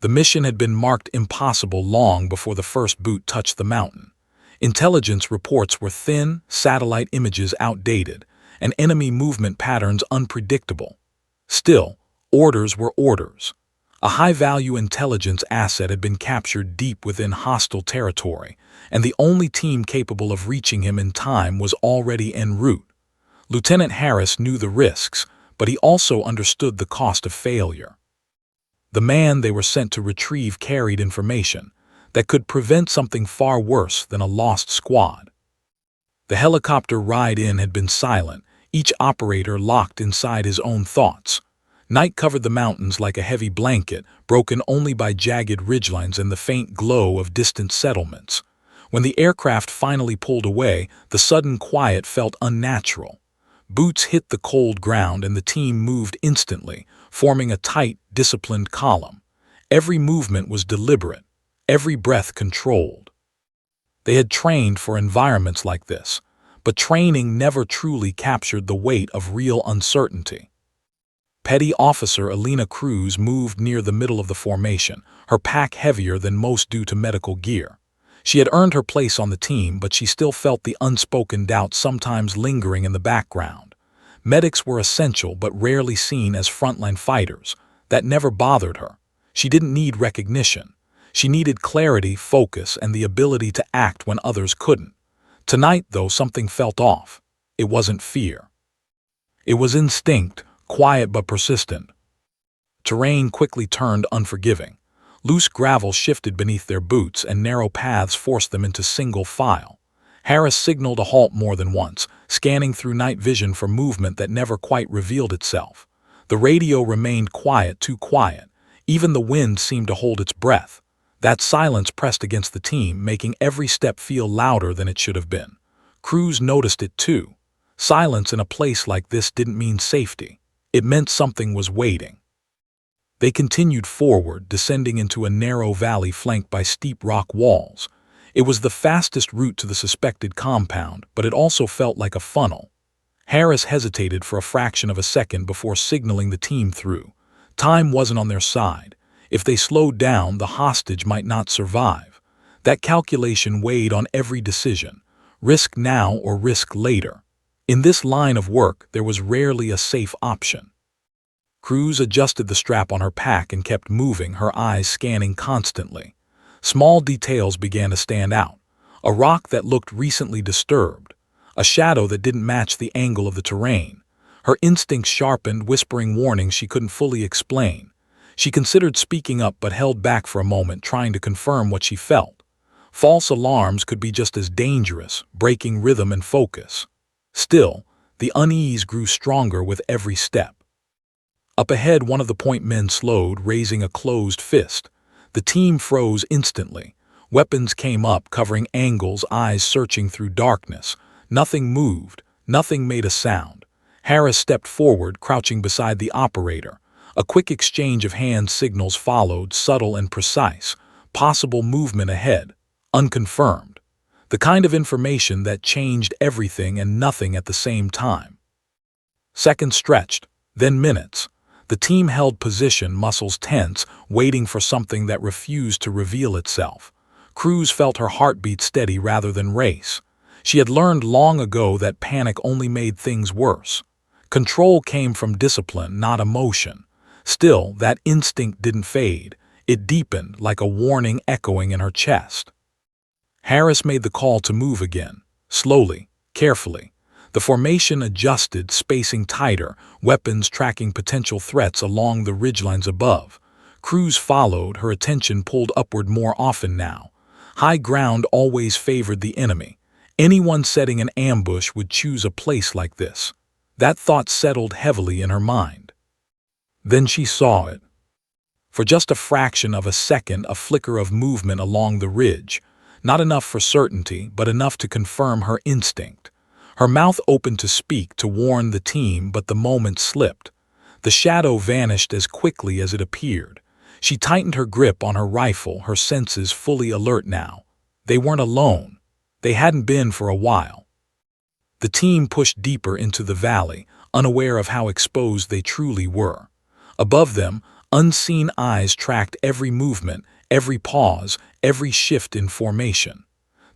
The mission had been marked impossible long before the first boot touched the mountain. Intelligence reports were thin, satellite images outdated, and enemy movement patterns unpredictable. Still, orders were orders. A high-value intelligence asset had been captured deep within hostile territory, and the only team capable of reaching him in time was already en route. Lieutenant Harris knew the risks, but he also understood the cost of failure. The man they were sent to retrieve carried information that could prevent something far worse than a lost squad. The helicopter ride-in had been silent, each operator locked inside his own thoughts. Night covered the mountains like a heavy blanket, broken only by jagged ridgelines and the faint glow of distant settlements. When the aircraft finally pulled away, the sudden quiet felt unnatural. Boots hit the cold ground and the team moved instantly, forming a tight, disciplined column. Every movement was deliberate, every breath controlled. They had trained for environments like this, but training never truly captured the weight of real uncertainty. Petty Officer Alina Cruz moved near the middle of the formation, her pack heavier than most due to medical gear. She had earned her place on the team, but she still felt the unspoken doubt sometimes lingering in the background. Medics were essential but rarely seen as frontline fighters. That never bothered her. She didn't need recognition. She needed clarity, focus, and the ability to act when others couldn't. Tonight, though, something felt off. It wasn't fear. It was instinct, quiet but persistent. Terrain quickly turned unforgiving. Loose gravel shifted beneath their boots and narrow paths forced them into single file. Harris signaled a halt more than once, scanning through night vision for movement that never quite revealed itself. The radio remained quiet, too quiet. Even the wind seemed to hold its breath. That silence pressed against the team, making every step feel louder than it should have been. Cruz noticed it too. Silence in a place like this didn't mean safety. It meant something was waiting. They continued forward, descending into a narrow valley flanked by steep rock walls. It was the fastest route to the suspected compound, but it also felt like a funnel. Harris hesitated for a fraction of a second before signaling the team through. Time wasn't on their side. If they slowed down, the hostage might not survive. That calculation weighed on every decision. Risk now or risk later. In this line of work, there was rarely a safe option. Cruz adjusted the strap on her pack and kept moving, her eyes scanning constantly. Small details began to stand out. A rock that looked recently disturbed. A shadow that didn't match the angle of the terrain. Her instincts sharpened, whispering warnings she couldn't fully explain. She considered speaking up but held back for a moment, trying to confirm what she felt. False alarms could be just as dangerous, breaking rhythm and focus. Still, the unease grew stronger with every step. Up ahead, one of the point men slowed, raising a closed fist. The team froze instantly. Weapons came up, covering angles, eyes searching through darkness. Nothing moved, nothing made a sound. Harris stepped forward, crouching beside the operator. A quick exchange of hand signals followed, subtle and precise. Possible movement ahead, unconfirmed. The kind of information that changed everything and nothing at the same time. Seconds stretched, then minutes. The team held position, muscles tense, waiting for something that refused to reveal itself. Cruz felt her heartbeat steady rather than race. She had learned long ago that panic only made things worse. Control came from discipline, not emotion. Still, that instinct didn't fade. It deepened, like a warning echoing in her chest. Harris made the call to move again, slowly, carefully. The formation adjusted, spacing tighter, weapons tracking potential threats along the ridgelines above. Cruz followed, her attention pulled upward more often now. High ground always favored the enemy. Anyone setting an ambush would choose a place like this. That thought settled heavily in her mind. Then she saw it. For just a fraction of a second, a flicker of movement along the ridge. Not enough for certainty, but enough to confirm her instinct. Her mouth opened to speak, to warn the team, but the moment slipped. The shadow vanished as quickly as it appeared. She tightened her grip on her rifle, her senses fully alert now. They weren't alone. They hadn't been for a while. The team pushed deeper into the valley, unaware of how exposed they truly were. Above them, Unseen eyes tracked every movement, every pause, every shift in formation.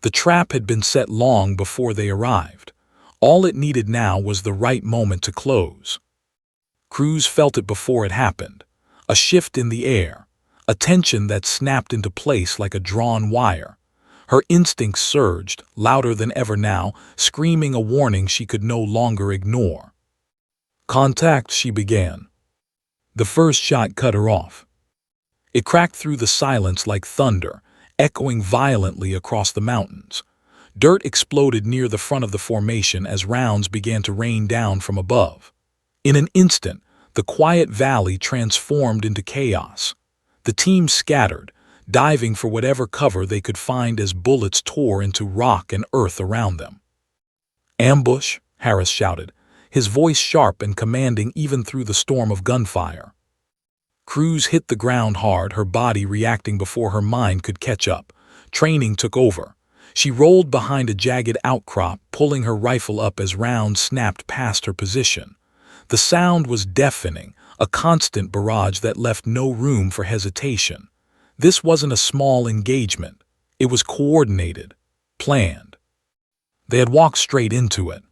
The trap had been set long before they arrived. All it needed now was the right moment to close. Cruz felt it before it happened. A shift in the air, a tension that snapped into place like a drawn wire. Her instincts surged, louder than ever now, screaming a warning she could no longer ignore. "Contact," she began. The first shot cut her off. It cracked through the silence like thunder, echoing violently across the mountains. Dirt exploded near the front of the formation as rounds began to rain down from above. In an instant, the quiet valley transformed into chaos. The team scattered, diving for whatever cover they could find as bullets tore into rock and earth around them. "Ambush!" Harris shouted, his voice sharp and commanding even through the storm of gunfire. Cruz hit the ground hard, her body reacting before her mind could catch up. Training took over. She rolled behind a jagged outcrop, pulling her rifle up as rounds snapped past her position. The sound was deafening, a constant barrage that left no room for hesitation. This wasn't a small engagement. It was coordinated, planned. They had walked straight into it.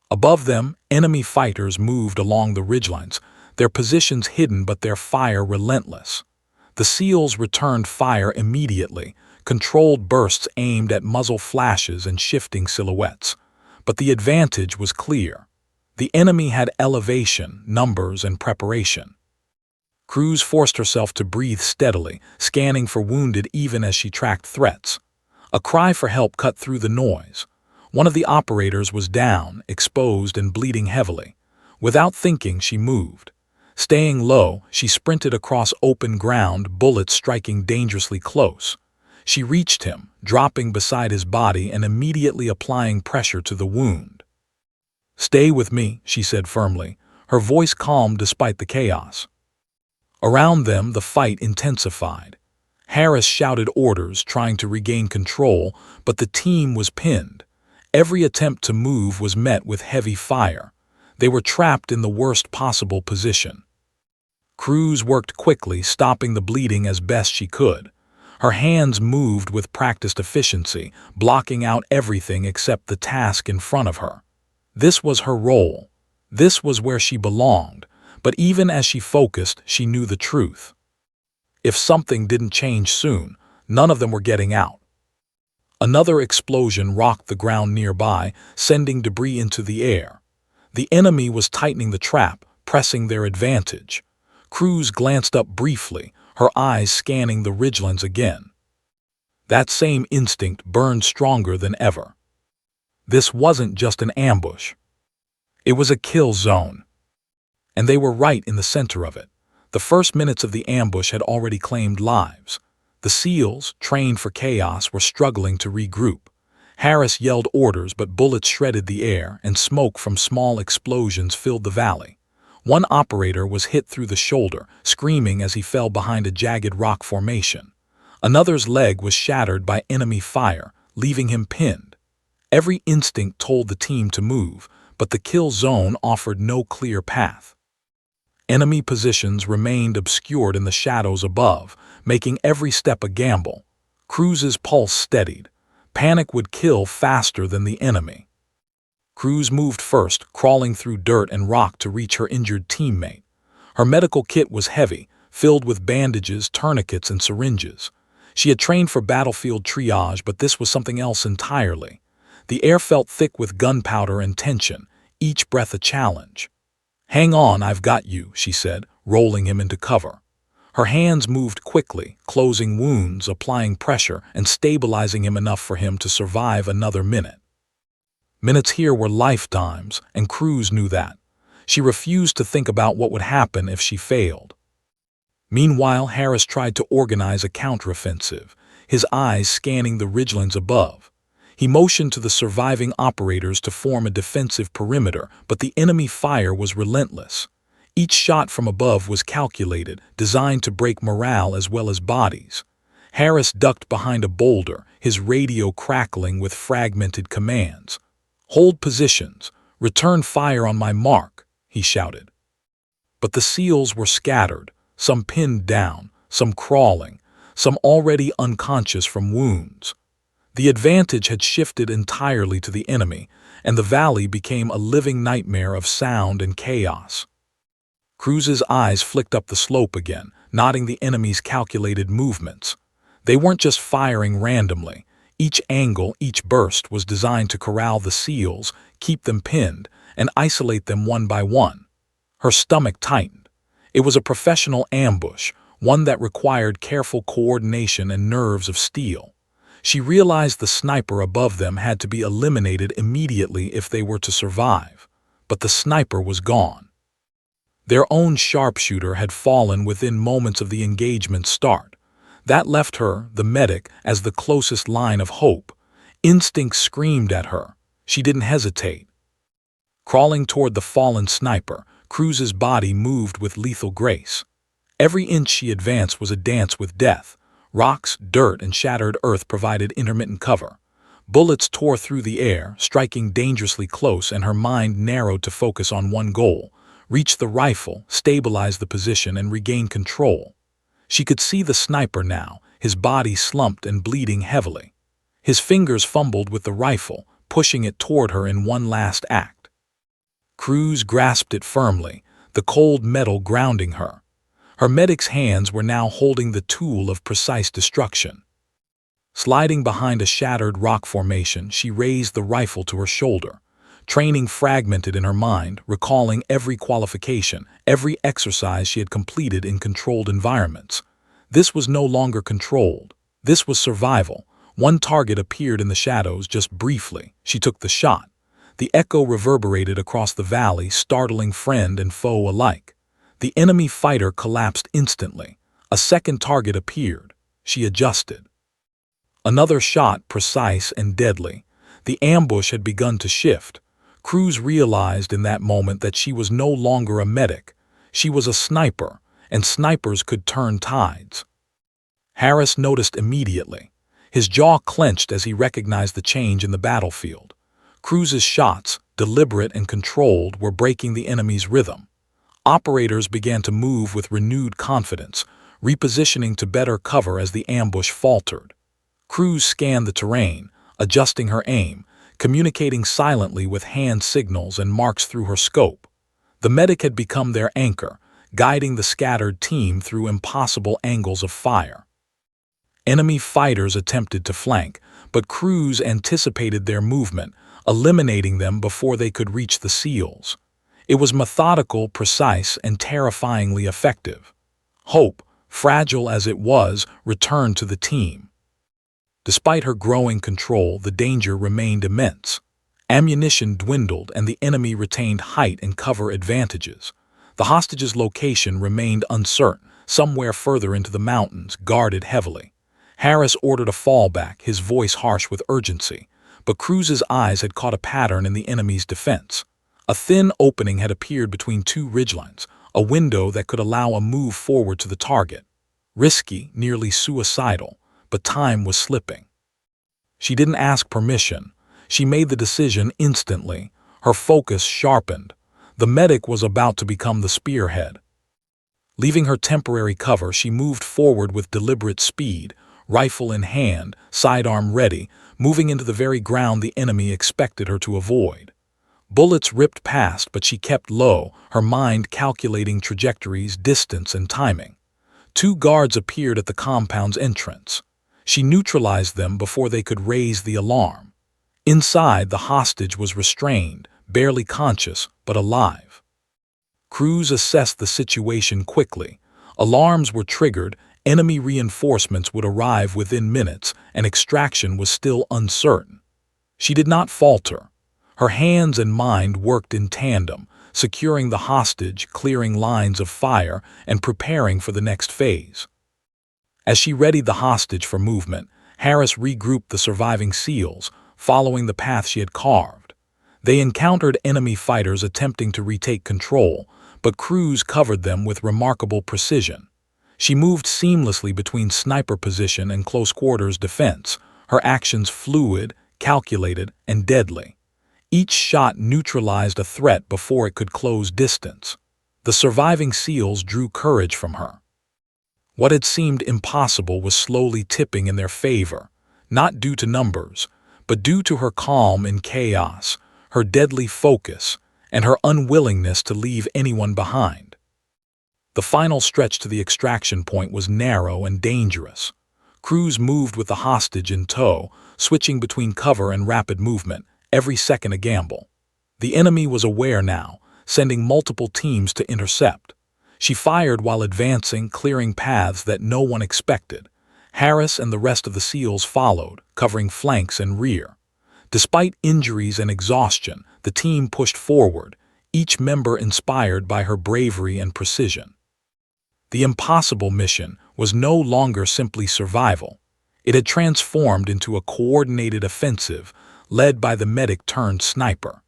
Above them, enemy fighters moved along the ridgelines, their positions hidden but their fire relentless. The SEALs returned fire immediately, controlled bursts aimed at muzzle flashes and shifting silhouettes. But the advantage was clear. The enemy had elevation, numbers, and preparation. Cruz forced herself to breathe steadily, scanning for wounded even as she tracked threats. A cry for help cut through the noise. One of the operators was down, exposed and bleeding heavily. Without thinking, she moved. Staying low, she sprinted across open ground, bullets striking dangerously close. She reached him, dropping beside his body and immediately applying pressure to the wound. "Stay with me," she said firmly, her voice calm despite the chaos. Around them, the fight intensified. Harris shouted orders, trying to regain control, but the team was pinned. Every attempt to move was met with heavy fire. They were trapped in the worst possible position. Cruz worked quickly, stopping the bleeding as best she could. Her hands moved with practiced efficiency, blocking out everything except the task in front of her. This was her role. This was where she belonged. But even as she focused, she knew the truth. If something didn't change soon, none of them were getting out. Another explosion rocked the ground nearby, sending debris into the air. The enemy was tightening the trap, pressing their advantage. Cruz glanced up briefly, her eyes scanning the ridgelands again. That same instinct burned stronger than ever. This wasn't just an ambush. It was a kill zone. And they were right in the center of it. The first minutes of the ambush had already claimed lives. The SEALs, trained for chaos, were struggling to regroup. Harris yelled orders, but bullets shredded the air, and smoke from small explosions filled the valley. One operator was hit through the shoulder, screaming as he fell behind a jagged rock formation. Another's leg was shattered by enemy fire, leaving him pinned. Every instinct told the team to move, but the kill zone offered no clear path. Enemy positions remained obscured in the shadows above, making every step a gamble. Cruz's pulse steadied. Panic would kill faster than the enemy. Cruz moved first, crawling through dirt and rock to reach her injured teammate. Her medical kit was heavy, filled with bandages, tourniquets, and syringes. She had trained for battlefield triage, but this was something else entirely. The air felt thick with gunpowder and tension, each breath a challenge. "Hang on, I've got you," she said, rolling him into cover. Her hands moved quickly, closing wounds, applying pressure, and stabilizing him enough for him to survive another minute. Minutes here were lifetimes, and Cruz knew that. She refused to think about what would happen if she failed. Meanwhile, Harris tried to organize a counteroffensive, his eyes scanning the ridgelands above. He motioned to the surviving operators to form a defensive perimeter, but the enemy fire was relentless. Each shot from above was calculated, designed to break morale as well as bodies. Harris ducked behind a boulder, his radio crackling with fragmented commands. "Hold positions. Return fire on my mark," he shouted. But the SEALs were scattered, some pinned down, some crawling, some already unconscious from wounds. The advantage had shifted entirely to the enemy, and the valley became a living nightmare of sound and chaos. Cruz's eyes flicked up the slope again, noting the enemy's calculated movements. They weren't just firing randomly. Each angle, each burst was designed to corral the seals, keep them pinned, and isolate them one by one. Her stomach tightened. It was a professional ambush, one that required careful coordination and nerves of steel. She realized the sniper above them had to be eliminated immediately if they were to survive. But the sniper was gone. Their own sharpshooter had fallen within moments of the engagement's start. That left her, the medic, as the closest line of hope. Instinct screamed at her. She didn't hesitate. Crawling toward the fallen sniper, Cruz's body moved with lethal grace. Every inch she advanced was a dance with death. Rocks, dirt, and shattered earth provided intermittent cover. Bullets tore through the air, striking dangerously close, and her mind narrowed to focus on one goal: reach the rifle, stabilize the position, and regain control. She could see the sniper now, his body slumped and bleeding heavily. His fingers fumbled with the rifle, pushing it toward her in one last act. Cruz grasped it firmly, the cold metal grounding her. Her medic's hands were now holding the tool of precise destruction. Sliding behind a shattered rock formation, she raised the rifle to her shoulder. Training fragmented in her mind, recalling every qualification, every exercise she had completed in controlled environments. This was no longer controlled. This was survival. One target appeared in the shadows just briefly. She took the shot. The echo reverberated across the valley, startling friend and foe alike. The enemy fighter collapsed instantly. A second target appeared. She adjusted. Another shot, precise and deadly. The ambush had begun to shift. Cruz realized in that moment that she was no longer a medic. She was a sniper, and snipers could turn tides. Harris noticed immediately. His jaw clenched as he recognized the change in the battlefield. Cruz's shots, deliberate and controlled, were breaking the enemy's rhythm. Operators began to move with renewed confidence, repositioning to better cover as the ambush faltered. Cruz scanned the terrain, adjusting her aim, communicating silently with hand signals and marks through her scope. The medic had become their anchor, guiding the scattered team through impossible angles of fire. Enemy fighters attempted to flank, but Cruz anticipated their movement, eliminating them before they could reach the seals. It was methodical, precise, and terrifyingly effective. Hope, fragile as it was, returned to the team. Despite her growing control, the danger remained immense. Ammunition dwindled and the enemy retained height and cover advantages. The hostage's location remained uncertain, somewhere further into the mountains, guarded heavily. Harris ordered a fallback, his voice harsh with urgency, but Cruz's eyes had caught a pattern in the enemy's defense. A thin opening had appeared between two ridgelines, a window that could allow a move forward to the target. Risky, nearly suicidal, but time was slipping. She didn't ask permission. She made the decision instantly. Her focus sharpened. The medic was about to become the spearhead. Leaving her temporary cover, she moved forward with deliberate speed, rifle in hand, sidearm ready, moving into the very ground the enemy expected her to avoid. Bullets ripped past, but she kept low, her mind calculating trajectories, distance, and timing. Two guards appeared at the compound's entrance. She neutralized them before they could raise the alarm. Inside, the hostage was restrained, barely conscious, but alive. Cruz assessed the situation quickly. Alarms were triggered, enemy reinforcements would arrive within minutes, and extraction was still uncertain. She did not falter. Her hands and mind worked in tandem, securing the hostage, clearing lines of fire, and preparing for the next phase. As she readied the hostage for movement, Harris regrouped the surviving SEALs, following the path she had carved. They encountered enemy fighters attempting to retake control, but Cruz covered them with remarkable precision. She moved seamlessly between sniper position and close-quarters defense, her actions fluid, calculated, and deadly. Each shot neutralized a threat before it could close distance. The surviving SEALs drew courage from her. What had seemed impossible was slowly tipping in their favor, not due to numbers, but due to her calm in chaos, her deadly focus, and her unwillingness to leave anyone behind. The final stretch to the extraction point was narrow and dangerous. Crews moved with the hostage in tow, switching between cover and rapid movement, every second a gamble. The enemy was aware now, sending multiple teams to intercept. She fired while advancing, clearing paths that no one expected. Harris and the rest of the SEALs followed, covering flanks and rear. Despite injuries and exhaustion, the team pushed forward, each member inspired by her bravery and precision. The impossible mission was no longer simply survival. It had transformed into a coordinated offensive led by the medic-turned-sniper.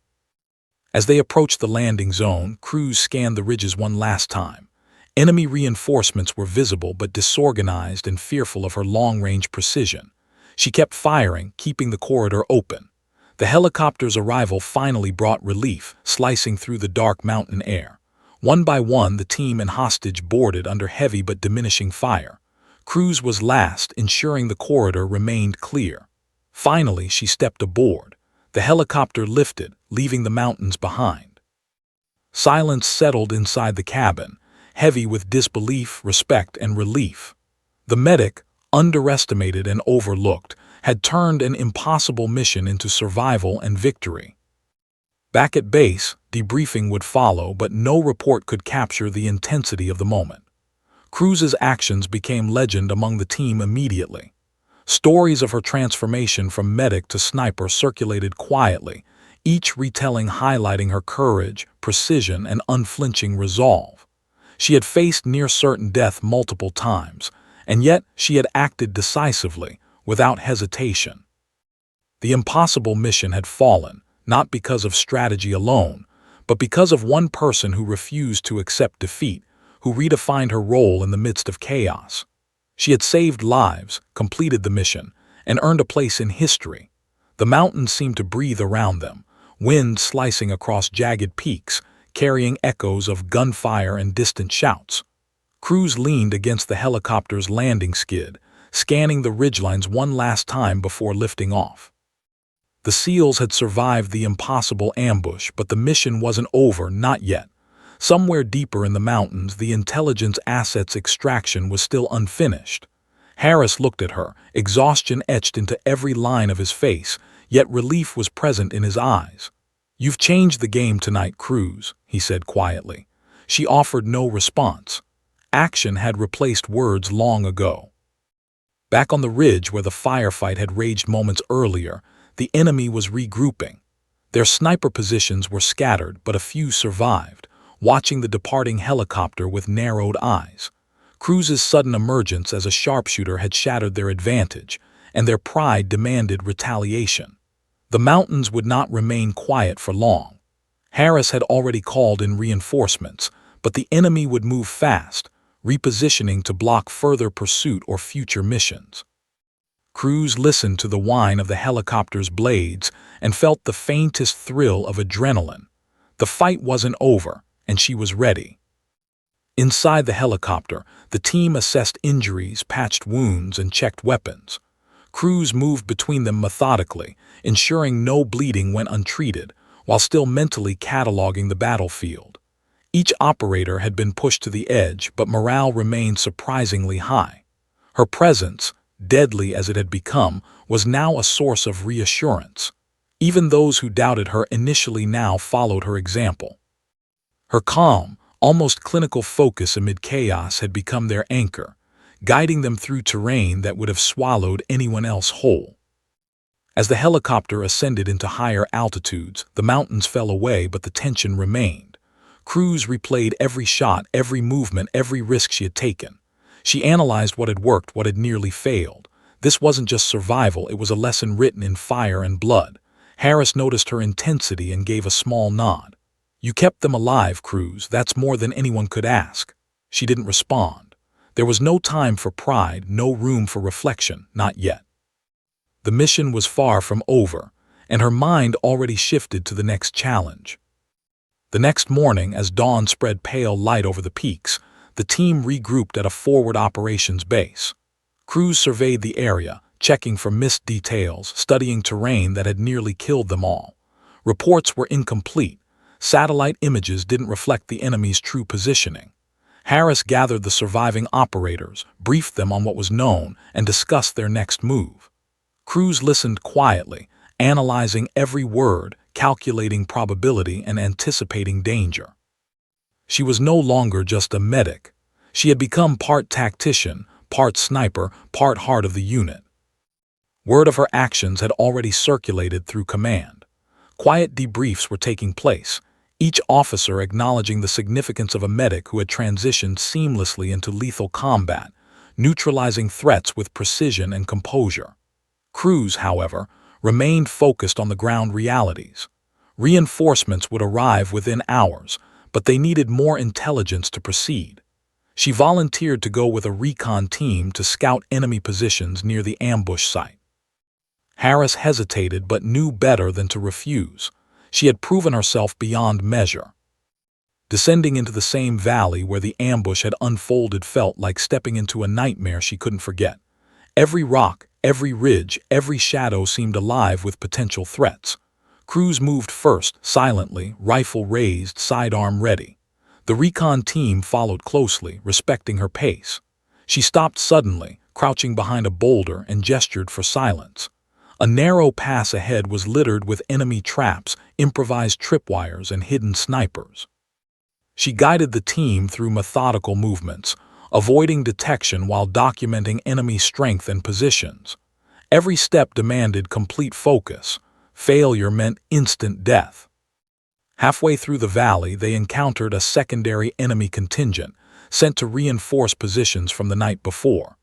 As they approached the landing zone, crews scanned the ridges one last time. Enemy reinforcements were visible but disorganized and fearful of her long-range precision. She kept firing, keeping the corridor open. The helicopter's arrival finally brought relief, slicing through the dark mountain air. One by one, the team and hostage boarded under heavy but diminishing fire. Cruz was last, ensuring the corridor remained clear. Finally, she stepped aboard. The helicopter lifted, leaving the mountains behind. Silence settled inside the cabin, heavy with disbelief, respect, and relief. The medic, underestimated and overlooked, had turned an impossible mission into survival and victory. Back at base, debriefing would follow, but no report could capture the intensity of the moment. Cruz's actions became legend among the team immediately. Stories of her transformation from medic to sniper circulated quietly, each retelling highlighting her courage, precision, and unflinching resolve. She had faced near-certain death multiple times, and yet she had acted decisively, without hesitation. The impossible mission had fallen, not because of strategy alone, but because of one person who refused to accept defeat, who redefined her role in the midst of chaos. She had saved lives, completed the mission, and earned a place in history. The mountains seemed to breathe around them, wind slicing across jagged peaks, carrying echoes of gunfire and distant shouts. Cruz leaned against the helicopter's landing skid, scanning the ridgelines one last time before lifting off. The SEALs had survived the impossible ambush, but the mission wasn't over, not yet. Somewhere deeper in the mountains, the intelligence assets extraction was still unfinished. Harris looked at her, exhaustion etched into every line of his face, yet relief was present in his eyes. "You've changed the game tonight, Cruz," he said quietly. She offered no response. Action had replaced words long ago. Back on the ridge where the firefight had raged moments earlier, the enemy was regrouping. Their sniper positions were scattered, but a few survived, watching the departing helicopter with narrowed eyes. Cruz's sudden emergence as a sharpshooter had shattered their advantage, and their pride demanded retaliation. The mountains would not remain quiet for long. Harris had already called in reinforcements, but the enemy would move fast, repositioning to block further pursuit or future missions. Cruz listened to the whine of the helicopter's blades and felt the faintest thrill of adrenaline. The fight wasn't over, and she was ready. Inside the helicopter, the team assessed injuries, patched wounds, and checked weapons. Cruz moved between them methodically, ensuring no bleeding went untreated, while still mentally cataloging the battlefield. Each operator had been pushed to the edge, but morale remained surprisingly high. Her presence, deadly as it had become, was now a source of reassurance. Even those who doubted her initially now followed her example. Her calm, almost clinical focus amid chaos had become their anchor, guiding them through terrain that would have swallowed anyone else whole. As the helicopter ascended into higher altitudes, the mountains fell away, but the tension remained. Cruz replayed every shot, every movement, every risk she had taken. She analyzed what had worked, what had nearly failed. This wasn't just survival, it was a lesson written in fire and blood. Harris noticed her intensity and gave a small nod. "You kept them alive, Cruz. That's more than anyone could ask." She didn't respond. There was no time for pride, no room for reflection, not yet. The mission was far from over, and her mind already shifted to the next challenge. The next morning, as dawn spread pale light over the peaks, The team regrouped at a forward operations base. Crews surveyed the area, checking for missed details, studying terrain that had nearly killed them all. Reports were incomplete. Satellite images didn't reflect the enemy's true positioning. Harris gathered the surviving operators, briefed them on what was known, and discussed their next move. Crews listened quietly, analyzing every word, calculating probability, and anticipating danger. She was no longer just a medic. She had become part tactician, part sniper, part heart of the unit. Word of her actions had already circulated through command. Quiet debriefs were taking place, each officer acknowledging the significance of a medic who had transitioned seamlessly into lethal combat, neutralizing threats with precision and composure. Crews, however, remained focused on the ground realities. Reinforcements would arrive within hours, but they needed more intelligence to proceed. She volunteered to go with a recon team to scout enemy positions near the ambush site. Harris hesitated but knew better than to refuse. She had proven herself beyond measure. Descending into the same valley where the ambush had unfolded felt like stepping into a nightmare she couldn't forget. Every rock, every ridge, every shadow seemed alive with potential threats. Crews moved first, silently, rifle raised, sidearm ready. The recon team followed closely, respecting her pace. She stopped suddenly, crouching behind a boulder, and gestured for silence. A narrow pass ahead was littered with enemy traps, improvised tripwires, and hidden snipers. She guided the team through methodical movements, avoiding detection while documenting enemy strength and positions. Every step demanded complete focus. Failure meant instant death. Halfway through the valley, they encountered a secondary enemy contingent, sent to reinforce positions from the night before.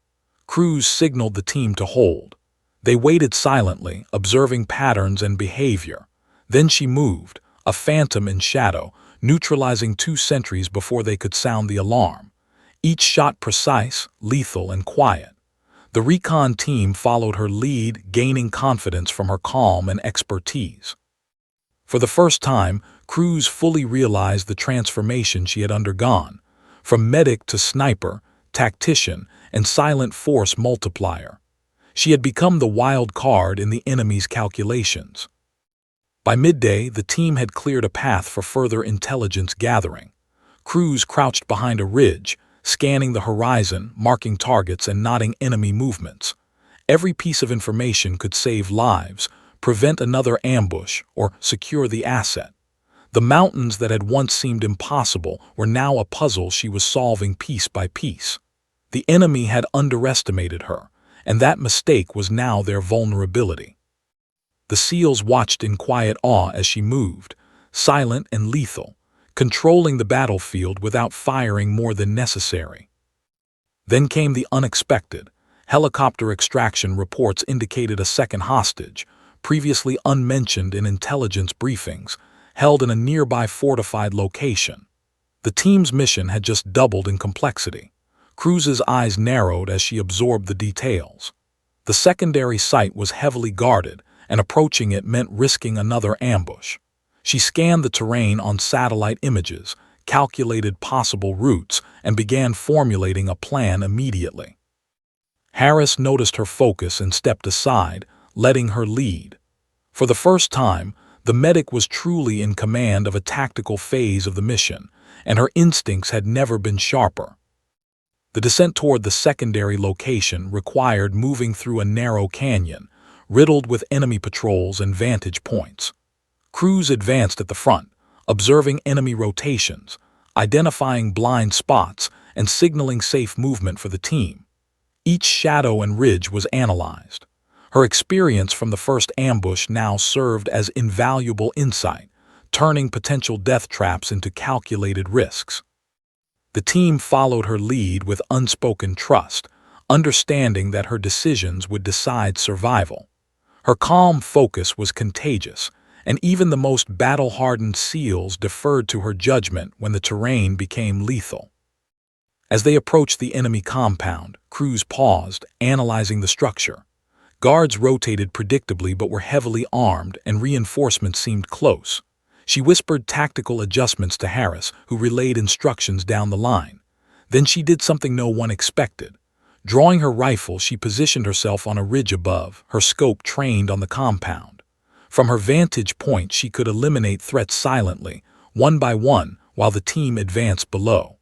Crews signaled the team to hold. They waited silently, observing patterns and behavior. Then she moved, a phantom in shadow, neutralizing 2 sentries before they could sound the alarm. Each shot precise, lethal, and quiet. The recon team followed her lead, gaining confidence from her calm and expertise. For the first time, Crews fully realized the transformation she had undergone. From medic to sniper, tactician, and silent force multiplier. She had become the wild card in the enemy's calculations. By midday, the team had cleared a path for further intelligence gathering. Crews crouched behind a ridge, scanning the horizon, marking targets, and noting enemy movements. Every piece of information could save lives, prevent another ambush, or secure the asset. The mountains that had once seemed impossible were now a puzzle she was solving piece by piece. The enemy had underestimated her, and that mistake was now their vulnerability. The SEALs watched in quiet awe as she moved, silent and lethal, controlling the battlefield without firing more than necessary. Then came the unexpected. Helicopter extraction reports indicated a second hostage, previously unmentioned in intelligence briefings, held in a nearby fortified location. The team's mission had just doubled in complexity. Crews's eyes narrowed as she absorbed the details. The secondary site was heavily guarded, and approaching it meant risking another ambush. She scanned the terrain on satellite images, calculated possible routes, and began formulating a plan immediately. Harris noticed her focus and stepped aside, letting her lead. For the first time, the medic was truly in command of a tactical phase of the mission, and her instincts had never been sharper. The descent toward the secondary location required moving through a narrow canyon, riddled with enemy patrols and vantage points. Crews advanced at the front, observing enemy rotations, identifying blind spots, and signaling safe movement for the team. Each shadow and ridge was analyzed. Her experience from the first ambush now served as invaluable insight, turning potential death traps into calculated risks. The team followed her lead with unspoken trust, understanding that her decisions would decide survival. Her calm focus was contagious, and even the most battle-hardened SEALs deferred to her judgment when the terrain became lethal. As they approached the enemy compound, Crews paused, analyzing the structure. Guards rotated predictably but were heavily armed, and reinforcements seemed close. She whispered tactical adjustments to Harris, who relayed instructions down the line. Then she did something no one expected. Drawing her rifle, she positioned herself on a ridge above, her scope trained on the compound. From her vantage point, she could eliminate threats silently, one by one, while the team advanced below.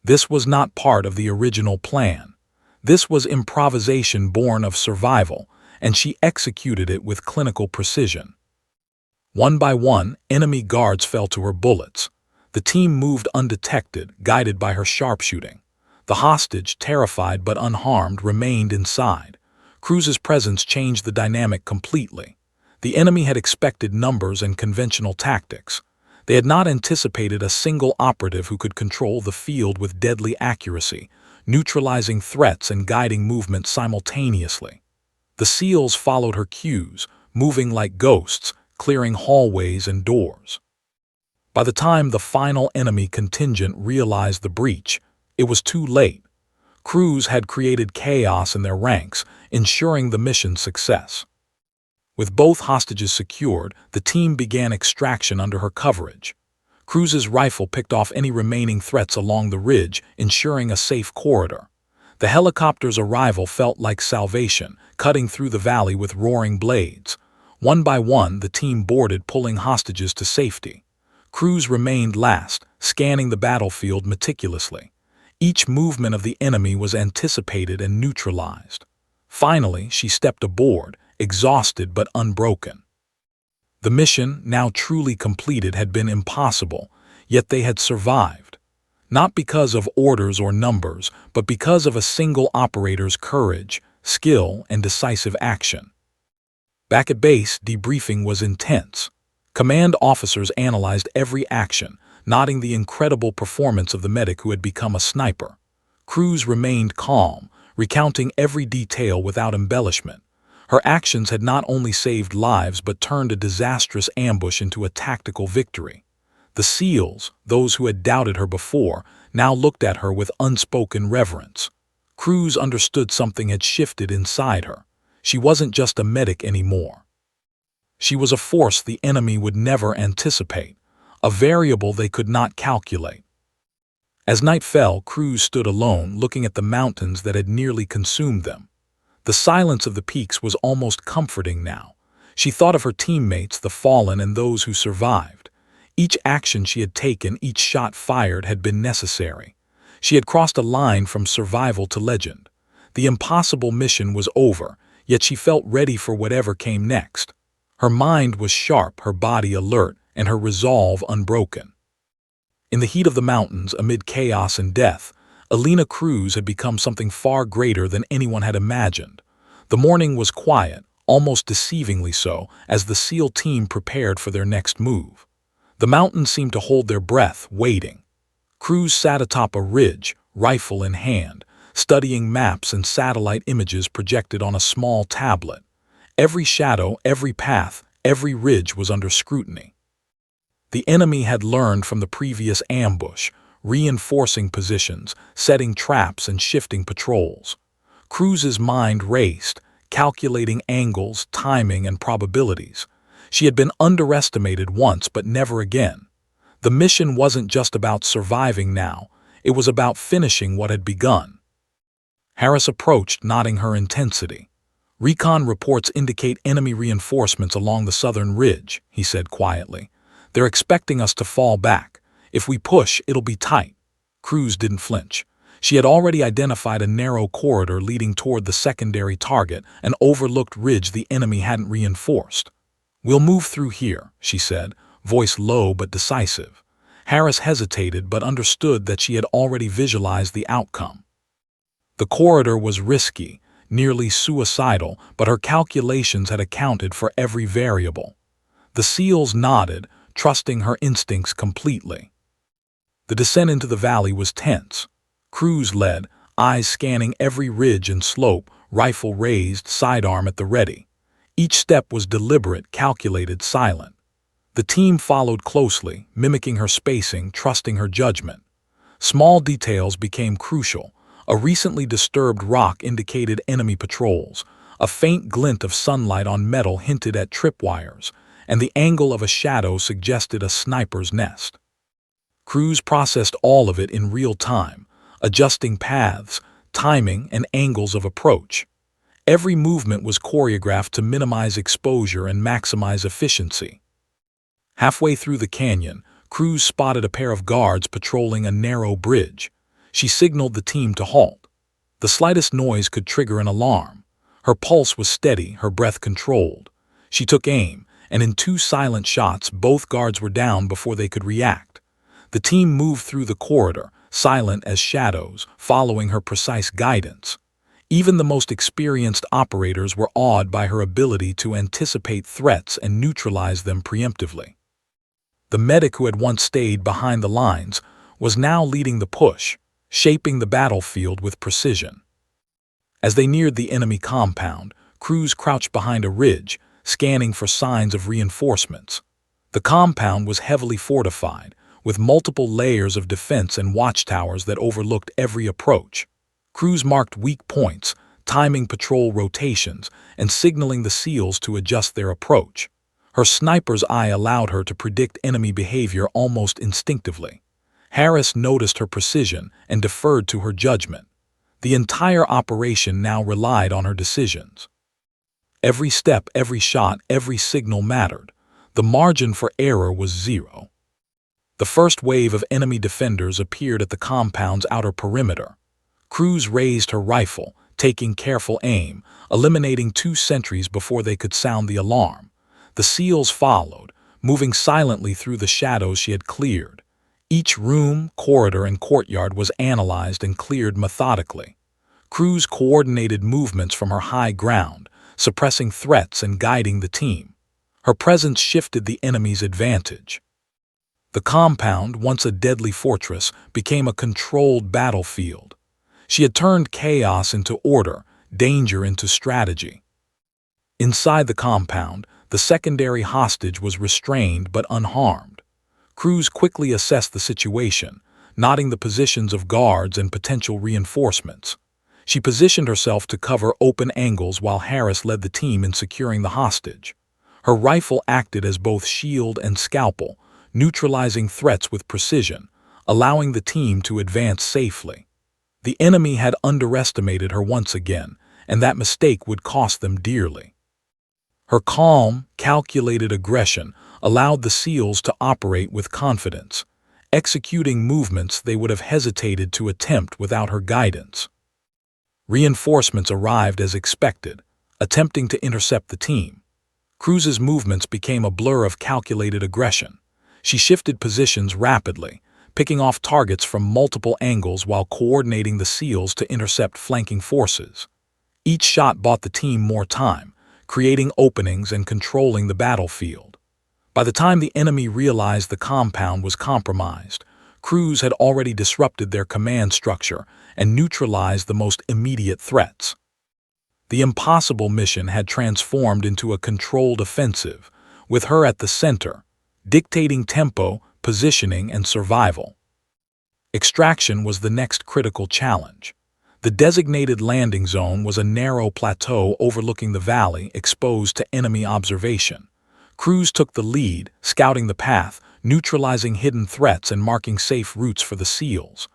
This was not part of the original plan. This was improvisation born of survival, and she executed it with clinical precision. One by one, enemy guards fell to her bullets. The team moved undetected, guided by her sharpshooting. The hostage, terrified but unharmed, remained inside. Cruz's presence changed the dynamic completely. The enemy had expected numbers and conventional tactics. They had not anticipated a single operative who could control the field with deadly accuracy, neutralizing threats and guiding movement simultaneously. The SEALs followed her cues, moving like ghosts, clearing hallways and doors. By the time the final enemy contingent realized the breach, it was too late. Cruz had created chaos in their ranks, ensuring the mission's success. With both hostages secured, the team began extraction under her coverage. Cruz's rifle picked off any remaining threats along the ridge, ensuring a safe corridor. The helicopter's arrival felt like salvation, cutting through the valley with roaring blades. One by one, the team boarded, pulling hostages to safety. Cruz remained last, scanning the battlefield meticulously. Each movement of the enemy was anticipated and neutralized. Finally, she stepped aboard, exhausted but unbroken. The mission, now truly completed, had been impossible, yet they had survived. Not because of orders or numbers, but because of a single operator's courage, skill, and decisive action. Back at base, debriefing was intense. Command officers analyzed every action, noting the incredible performance of the medic who had become a sniper. Cruz remained calm, recounting every detail without embellishment. Her actions had not only saved lives but turned a disastrous ambush into a tactical victory. The SEALs, those who had doubted her before, now looked at her with unspoken reverence. Cruz understood something had shifted inside her. She wasn't just a medic anymore. She was a force the enemy would never anticipate, a variable they could not calculate. As night fell, Cruz stood alone, looking at the mountains that had nearly consumed them. The silence of the peaks was almost comforting now. She thought of her teammates, the fallen, and those who survived. Each action she had taken, each shot fired, had been necessary. She had crossed a line from survival to legend. The impossible mission was over, yet she felt ready for whatever came next. Her mind was sharp, her body alert, and her resolve unbroken. In the heat of the mountains, amid chaos and death, Alina Cruz had become something far greater than anyone had imagined. The morning was quiet, almost deceivingly so, as the SEAL team prepared for their next move. The mountains seemed to hold their breath, waiting. Cruz sat atop a ridge, rifle in hand, studying maps and satellite images projected on a small tablet. Every shadow, every path, every ridge was under scrutiny. The enemy had learned from the previous ambush, reinforcing positions, setting traps, and shifting patrols. Cruz's mind raced, calculating angles, timing, and probabilities. She had been underestimated once, but never again. The mission wasn't just about surviving now, it was about finishing what had begun. Harris approached, nodding her intensity. "Recon reports indicate enemy reinforcements along the southern ridge," he said quietly. "They're expecting us to fall back. If we push, it'll be tight." Cruz didn't flinch. She had already identified a narrow corridor leading toward the secondary target, an overlooked ridge the enemy hadn't reinforced. "We'll move through here," she said, voice low but decisive. Harris hesitated but understood that she had already visualized the outcome. The corridor was risky, nearly suicidal, but her calculations had accounted for every variable. The SEALs nodded, trusting her instincts completely. The descent into the valley was tense. Cruz led, eyes scanning every ridge and slope, rifle raised, sidearm at the ready. Each step was deliberate, calculated, silent. The team followed closely, mimicking her spacing, trusting her judgment. Small details became crucial. A recently disturbed rock indicated enemy patrols. A faint glint of sunlight on metal hinted at tripwires, and the angle of a shadow suggested a sniper's nest. Cruz processed all of it in real time, adjusting paths, timing, and angles of approach. Every movement was choreographed to minimize exposure and maximize efficiency. Halfway through the canyon, Cruz spotted a pair of guards patrolling a narrow bridge. She signaled the team to halt. The slightest noise could trigger an alarm. Her pulse was steady, her breath controlled. She took aim, and in 2 silent shots, both guards were down before they could react. The team moved through the corridor, silent as shadows, following her precise guidance. Even the most experienced operators were awed by her ability to anticipate threats and neutralize them preemptively. The medic who had once stayed behind the lines was now leading the push, shaping the battlefield with precision. As they neared the enemy compound, Cruz crouched behind a ridge, scanning for signs of reinforcements. The compound was heavily fortified, with multiple layers of defense and watchtowers that overlooked every approach. Cruz marked weak points, timing patrol rotations, and signaling the SEALs to adjust their approach. Her sniper's eye allowed her to predict enemy behavior almost instinctively. Harris noticed her precision and deferred to her judgment. The entire operation now relied on her decisions. Every step, every shot, every signal mattered. The margin for error was zero. The first wave of enemy defenders appeared at the compound's outer perimeter. Cruz raised her rifle, taking careful aim, eliminating 2 sentries before they could sound the alarm. The SEALs followed, moving silently through the shadows she had cleared. Each room, corridor, and courtyard was analyzed and cleared methodically. Cruz coordinated movements from her high ground, suppressing threats and guiding the team. Her presence shifted the enemy's advantage. The compound, once a deadly fortress, became a controlled battlefield. She had turned chaos into order, danger into strategy. Inside the compound, the secondary hostage was restrained but unharmed. Cruz quickly assessed the situation, noting the positions of guards and potential reinforcements. She positioned herself to cover open angles while Harris led the team in securing the hostage. Her rifle acted as both shield and scalpel, neutralizing threats with precision, allowing the team to advance safely. The enemy had underestimated her once again, and that mistake would cost them dearly. Her calm, calculated aggression allowed the SEALs to operate with confidence, executing movements they would have hesitated to attempt without her guidance. Reinforcements arrived as expected, attempting to intercept the team. Cruz's movements became a blur of calculated aggression. She shifted positions rapidly, picking off targets from multiple angles while coordinating the SEALs to intercept flanking forces. Each shot bought the team more time, creating openings and controlling the battlefield. By the time the enemy realized the compound was compromised, Cruz had already disrupted their command structure and neutralized the most immediate threats. The impossible mission had transformed into a controlled offensive, with her at the center, dictating tempo, positioning, and survival. Extraction was the next critical challenge. The designated landing zone was a narrow plateau overlooking the valley, exposed to enemy observation. Cruz took the lead, scouting the path, neutralizing hidden threats and marking safe routes for the SEALs.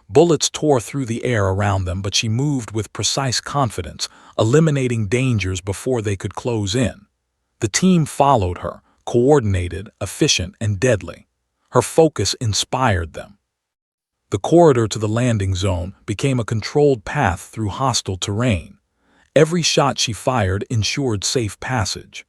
Bullets tore through the air around them, but she moved with precise confidence, eliminating dangers before they could close in. The team followed her, coordinated, efficient, and deadly. Her focus inspired them. The corridor to the landing zone became a controlled path through hostile terrain. Every shot she fired ensured safe passage.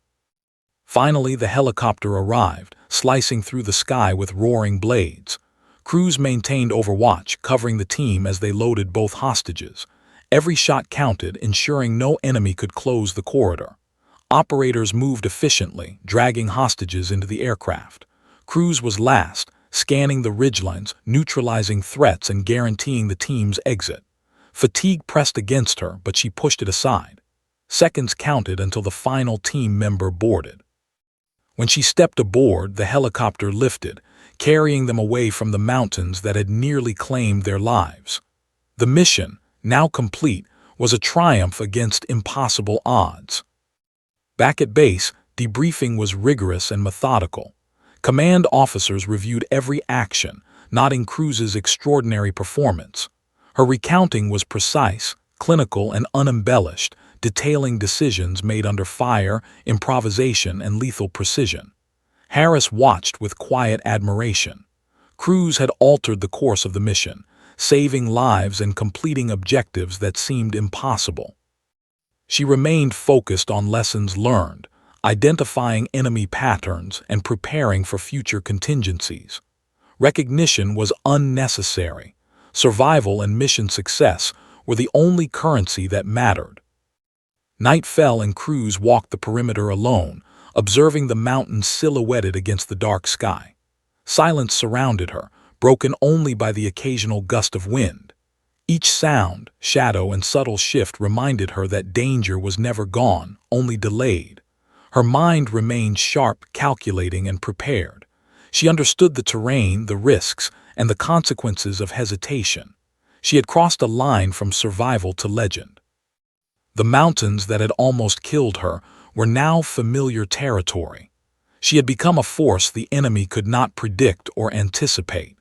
Finally, the helicopter arrived, slicing through the sky with roaring blades. Cruz maintained overwatch, covering the team as they loaded both hostages. Every shot counted, ensuring no enemy could close the corridor. Operators moved efficiently, dragging hostages into the aircraft. Cruz was last, scanning the ridgelines, neutralizing threats, and guaranteeing the team's exit. Fatigue pressed against her, but she pushed it aside. Seconds counted until the final team member boarded. When she stepped aboard, the helicopter lifted, carrying them away from the mountains that had nearly claimed their lives. The mission, now complete, was a triumph against impossible odds. Back at base, debriefing was rigorous and methodical. Command officers reviewed every action, noting Cruz's extraordinary performance. Her recounting was precise, clinical, and unembellished, detailing decisions made under fire, improvisation, and lethal precision. Harris watched with quiet admiration. Cruz had altered the course of the mission, saving lives and completing objectives that seemed impossible. She remained focused on lessons learned, identifying enemy patterns and preparing for future contingencies. Recognition was unnecessary. Survival and mission success were the only currency that mattered. Night fell and Cruz walked the perimeter alone, observing the mountains silhouetted against the dark sky. Silence surrounded her, broken only by the occasional gust of wind. Each sound, shadow, and subtle shift reminded her that danger was never gone, only delayed. Her mind remained sharp, calculating, and prepared. She understood the terrain, the risks, and the consequences of hesitation. She had crossed a line from survival to legend. The mountains that had almost killed her were now familiar territory. She had become a force the enemy could not predict or anticipate.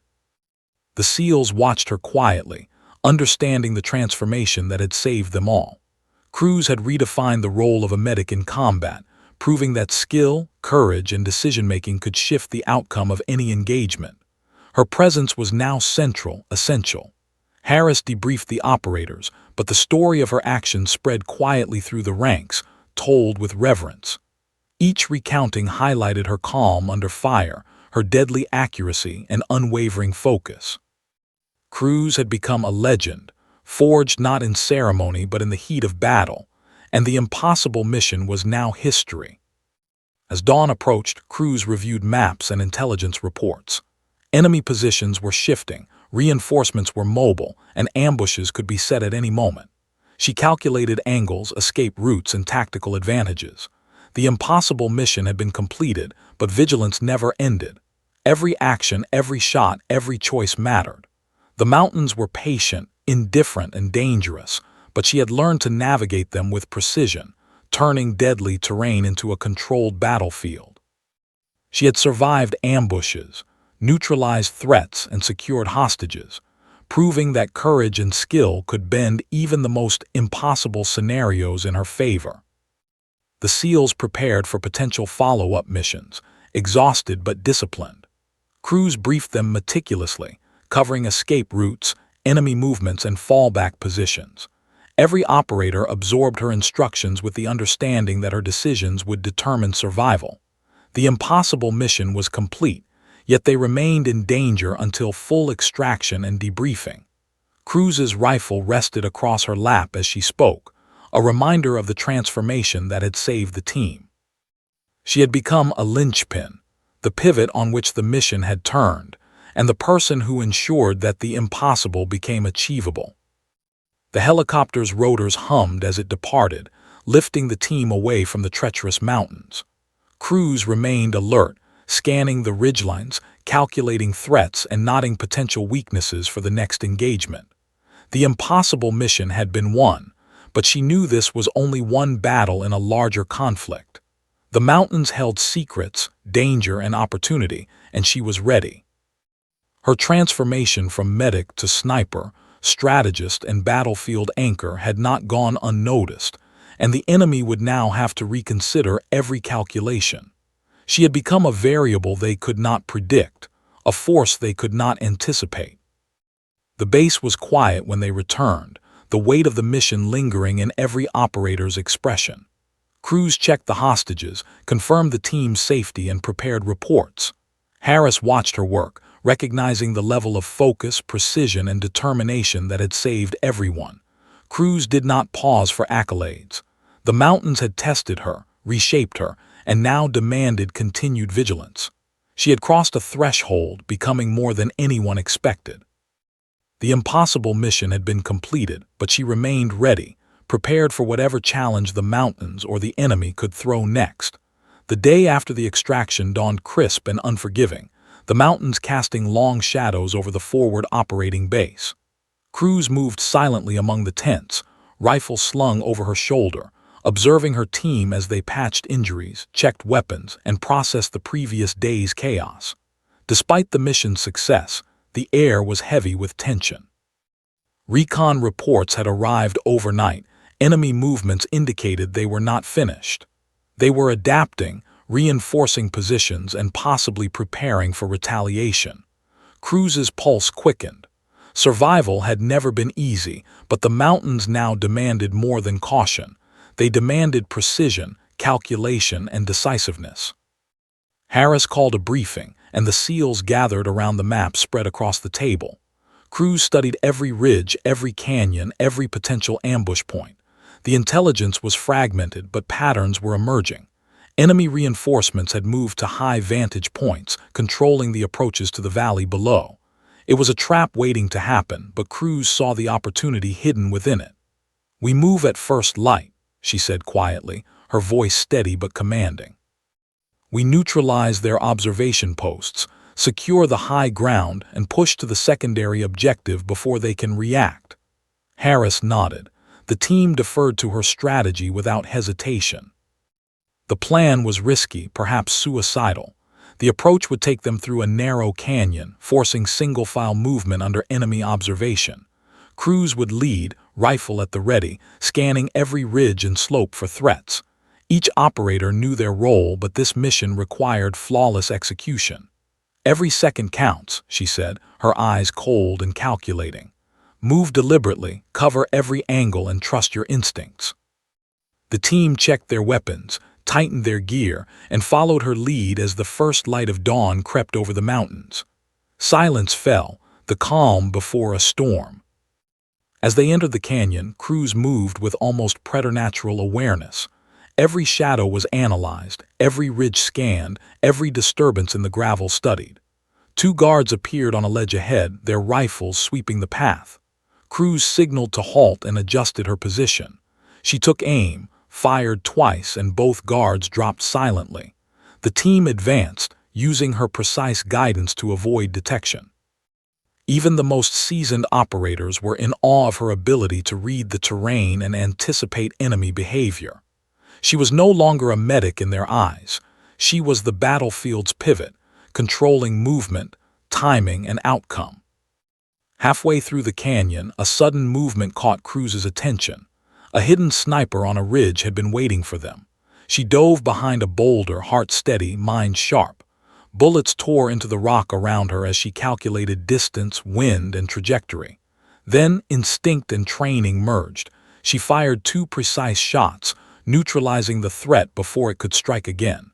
The SEALs watched her quietly, understanding the transformation that had saved them all. Cruz had redefined the role of a medic in combat, proving that skill, courage, and decision-making could shift the outcome of any engagement. Her presence was now central, essential. Harris debriefed the operators, but the story of her actions spread quietly through the ranks, told with reverence. Each recounting highlighted her calm under fire, her deadly accuracy, and unwavering focus. Cruz had become a legend, forged not in ceremony but in the heat of battle, and the impossible mission was now history. As dawn approached, Cruz reviewed maps and intelligence reports. Enemy positions were shifting, reinforcements were mobile, and ambushes could be set at any moment. She calculated angles, escape routes, and tactical advantages. The impossible mission had been completed, but vigilance never ended. Every action, every shot, every choice mattered. The mountains were patient, indifferent, and dangerous, but she had learned to navigate them with precision, turning deadly terrain into a controlled battlefield. She had survived ambushes, neutralized threats, and secured hostages, proving that courage and skill could bend even the most impossible scenarios in her favor. The SEALs prepared for potential follow-up missions, exhausted but disciplined. Cruz briefed them meticulously, covering escape routes, enemy movements, and fallback positions. Every operator absorbed her instructions with the understanding that her decisions would determine survival. The impossible mission was complete, yet they remained in danger until full extraction and debriefing. Cruz's rifle rested across her lap as she spoke, a reminder of the transformation that had saved the team. She had become a linchpin, the pivot on which the mission had turned, and the person who ensured that the impossible became achievable. The helicopter's rotors hummed as it departed, lifting the team away from the treacherous mountains. Cruz remained alert, scanning the ridgelines, calculating threats, and noting potential weaknesses for the next engagement. The impossible mission had been won, but she knew this was only one battle in a larger conflict. The mountains held secrets, danger, and opportunity, and she was ready. Her transformation from medic to sniper, strategist, and battlefield anchor had not gone unnoticed, and the enemy would now have to reconsider every calculation. She had become a variable they could not predict, a force they could not anticipate. The base was quiet when they returned, the weight of the mission lingering in every operator's expression. Cruz checked the hostages, confirmed the team's safety, and prepared reports. Harris watched her work, recognizing the level of focus, precision, and determination that had saved everyone. Cruz did not pause for accolades. The mountains had tested her, reshaped her, and now demanded continued vigilance. She had crossed a threshold, becoming more than anyone expected. The impossible mission had been completed, but she remained ready, prepared for whatever challenge the mountains or the enemy could throw next. The day after the extraction dawned crisp and unforgiving, the mountains casting long shadows over the forward operating base. Cruz moved silently among the tents, rifle slung over her shoulder, observing her team as they patched injuries, checked weapons, and processed the previous day's chaos. Despite the mission's success, the air was heavy with tension. Recon reports had arrived overnight. Enemy movements indicated they were not finished. They were adapting, reinforcing positions, and possibly preparing for retaliation. Cruz's pulse quickened. Survival had never been easy, but the mountains now demanded more than caution. They demanded precision, calculation, and decisiveness. Harris called a briefing, and the SEALs gathered around the map spread across the table. Cruz studied every ridge, every canyon, every potential ambush point. The intelligence was fragmented, but patterns were emerging. Enemy reinforcements had moved to high vantage points, controlling the approaches to the valley below. It was a trap waiting to happen, but Cruz saw the opportunity hidden within it. "We move at first light," she said quietly, her voice steady but commanding. "We neutralize their observation posts, secure the high ground, and push to the secondary objective before they can react." Harris nodded. The team deferred to her strategy without hesitation. The plan was risky, perhaps suicidal. The approach would take them through a narrow canyon, forcing single-file movement under enemy observation. Cruz would lead, rifle at the ready, scanning every ridge and slope for threats. Each operator knew their role, but this mission required flawless execution. "Every second counts," she said, her eyes cold and calculating. "Move deliberately, cover every angle, and trust your instincts." The team checked their weapons, tightened their gear, and followed her lead as the first light of dawn crept over the mountains. Silence fell, the calm before a storm. As they entered the canyon, Cruz moved with almost preternatural awareness. Every shadow was analyzed, every ridge scanned, every disturbance in the gravel studied. Two guards appeared on a ledge ahead, their rifles sweeping the path. Cruz signaled to halt and adjusted her position. She took aim, fired twice, and both guards dropped silently. The team advanced, using her precise guidance to avoid detection. Even the most seasoned operators were in awe of her ability to read the terrain and anticipate enemy behavior. She was no longer a medic in their eyes. She was the battlefield's pivot, controlling movement, timing, and outcome. Halfway through the canyon, a sudden movement caught Cruz's attention. A hidden sniper on a ridge had been waiting for them. She dove behind a boulder, heart steady, mind sharp. Bullets tore into the rock around her as she calculated distance, wind, and trajectory. Then instinct and training merged. She fired two precise shots, neutralizing the threat before it could strike again.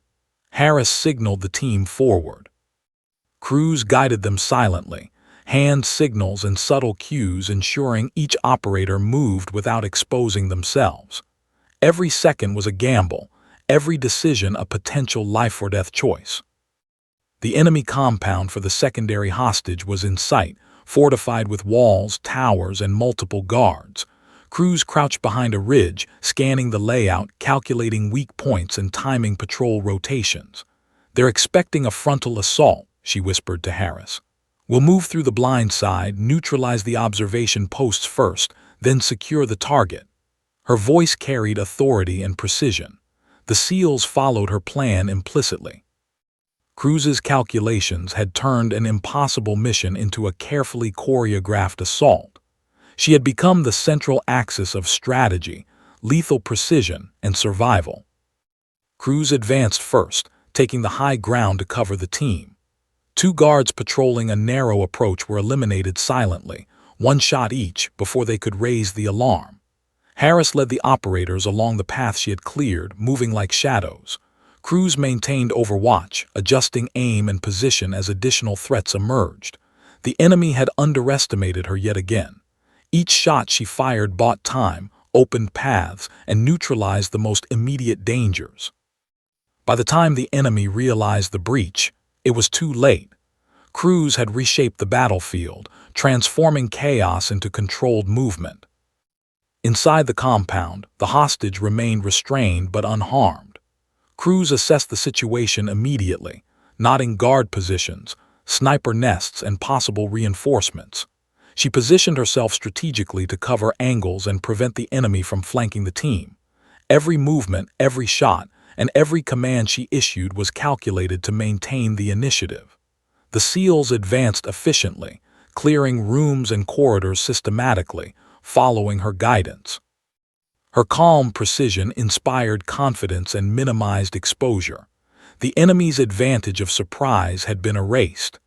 Harris signaled the team forward. Cruz guided them silently, hand signals and subtle cues ensuring each operator moved without exposing themselves. Every second was a gamble, every decision a potential life-or-death choice. The enemy compound for the secondary hostage was in sight, fortified with walls, towers, and multiple guards. Cruz crouched behind a ridge, scanning the layout, calculating weak points and timing patrol rotations. "They're expecting a frontal assault," she whispered to Harris. "We'll move through the blind side, neutralize the observation posts first, then secure the target." Her voice carried authority and precision. The SEALs followed her plan implicitly. Cruz's calculations had turned an impossible mission into a carefully choreographed assault. She had become the central axis of strategy, lethal precision, and survival. Cruz advanced first, taking the high ground to cover the team. Two guards patrolling a narrow approach were eliminated silently, one shot each, before they could raise the alarm. Harris led the operators along the path she had cleared, moving like shadows. Cruz maintained overwatch, adjusting aim and position as additional threats emerged. The enemy had underestimated her yet again. Each shot she fired bought time, opened paths, and neutralized the most immediate dangers. By the time the enemy realized the breach, it was too late. Cruz had reshaped the battlefield, transforming chaos into controlled movement. Inside the compound, the hostage remained restrained but unharmed. Cruz assessed the situation immediately, noting guard positions, sniper nests, and possible reinforcements. She positioned herself strategically to cover angles and prevent the enemy from flanking the team. Every movement, every shot, and every command she issued was calculated to maintain the initiative. The SEALs advanced efficiently, clearing rooms and corridors systematically, following her guidance. Her calm precision inspired confidence and minimized exposure. The enemy's advantage of surprise had been erased.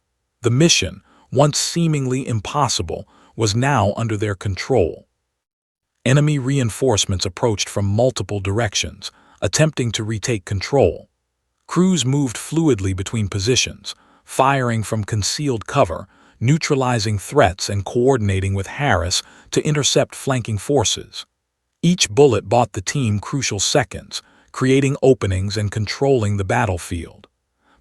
The mission, once seemingly impossible, was now under their control. Enemy reinforcements approached from multiple directions, attempting to retake control. Crews moved fluidly between positions, firing from concealed cover, neutralizing threats and coordinating with Harris to intercept flanking forces. Each bullet bought the team crucial seconds, creating openings and controlling the battlefield.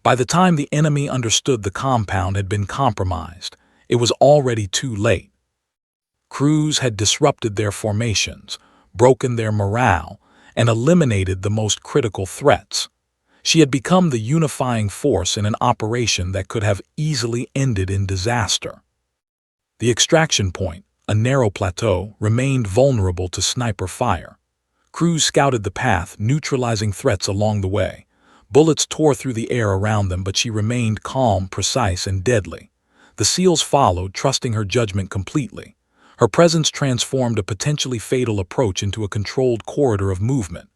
By the time the enemy understood the compound had been compromised, it was already too late. Crews had disrupted their formations, broken their morale, and eliminated the most critical threats. She had become the unifying force in an operation that could have easily ended in disaster. The extraction point, a narrow plateau, remained vulnerable to sniper fire. Crews scouted the path, neutralizing threats along the way. Bullets tore through the air around them, but she remained calm, precise, and deadly. The SEALs followed, trusting her judgment completely. Her presence transformed a potentially fatal approach into a controlled corridor of movement.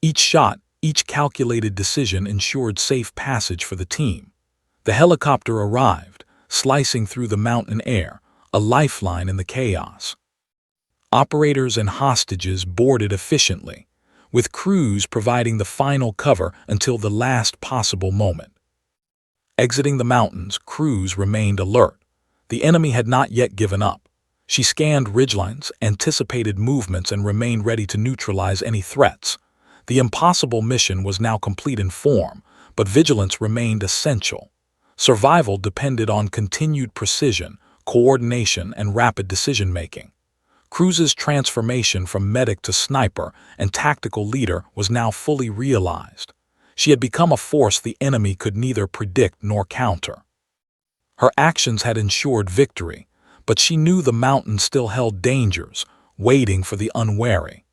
Each shot, each calculated decision ensured safe passage for the team. The helicopter arrived, slicing through the mountain air, a lifeline in the chaos. Operators and hostages boarded efficiently, with crews providing the final cover until the last possible moment. Exiting the mountains, crews remained alert. The enemy had not yet given up. She scanned ridgelines, anticipated movements, and remained ready to neutralize any threats. The impossible mission was now complete in form, but vigilance remained essential. Survival depended on continued precision, coordination, and rapid decision-making. Cruz's transformation from medic to sniper and tactical leader was now fully realized. She had become a force the enemy could neither predict nor counter. Her actions had ensured victory, but she knew the mountain still held dangers, waiting for the unwary.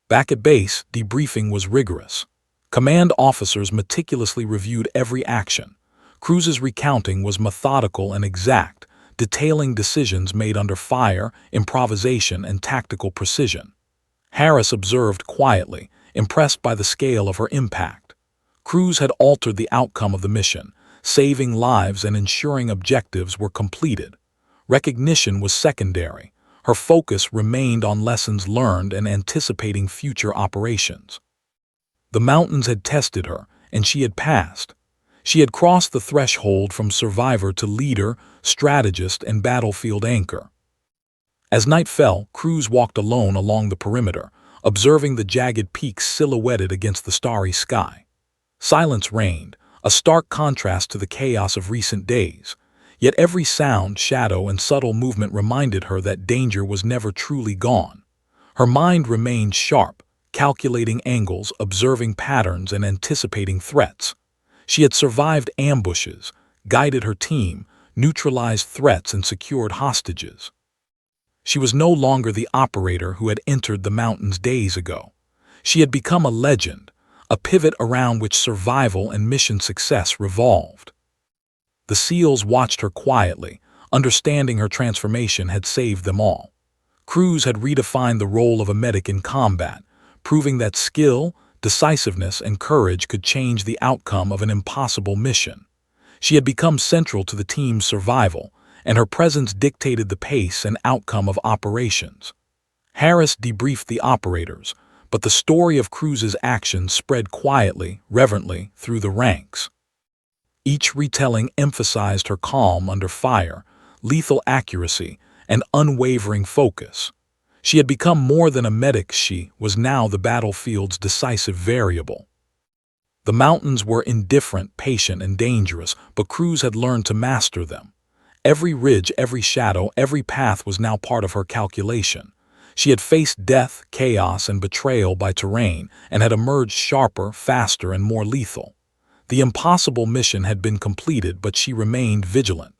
Back at base, debriefing was rigorous. Command officers meticulously reviewed every action. Cruz's recounting was methodical and exact, detailing decisions made under fire, improvisation, and tactical precision. Harris observed quietly, impressed by the scale of her impact. Cruz had altered the outcome of the mission, saving lives and ensuring objectives were completed. Recognition was secondary. Her focus remained on lessons learned and anticipating future operations. The mountains had tested her, and she had passed. She had crossed the threshold from survivor to leader, strategist, and battlefield anchor. As night fell, Cruz walked alone along the perimeter, observing the jagged peaks silhouetted against the starry sky. Silence reigned, a stark contrast to the chaos of recent days. Yet every sound, shadow, and subtle movement reminded her that danger was never truly gone. Her mind remained sharp, calculating angles, observing patterns, and anticipating threats. She had survived ambushes, guided her team, neutralized threats, and secured hostages. She was no longer the operator who had entered the mountains days ago. She had become a legend, a pivot around which survival and mission success revolved. The SEALs watched her quietly, understanding her transformation had saved them all. Cruz had redefined the role of a medic in combat, proving that skill, decisiveness, and courage could change the outcome of an impossible mission. She had become central to the team's survival, and her presence dictated the pace and outcome of operations. Harris debriefed the operators, but the story of Cruz's actions spread quietly, reverently, through the ranks. Each retelling emphasized her calm under fire, lethal accuracy, and unwavering focus. She had become more than a medic. She was now the battlefield's decisive variable. The mountains were indifferent, patient, and dangerous, but Cruz had learned to master them. Every ridge, every shadow, every path was now part of her calculation. She had faced death, chaos, and betrayal by terrain, and had emerged sharper, faster, and more lethal. The impossible mission had been completed, but she remained vigilant.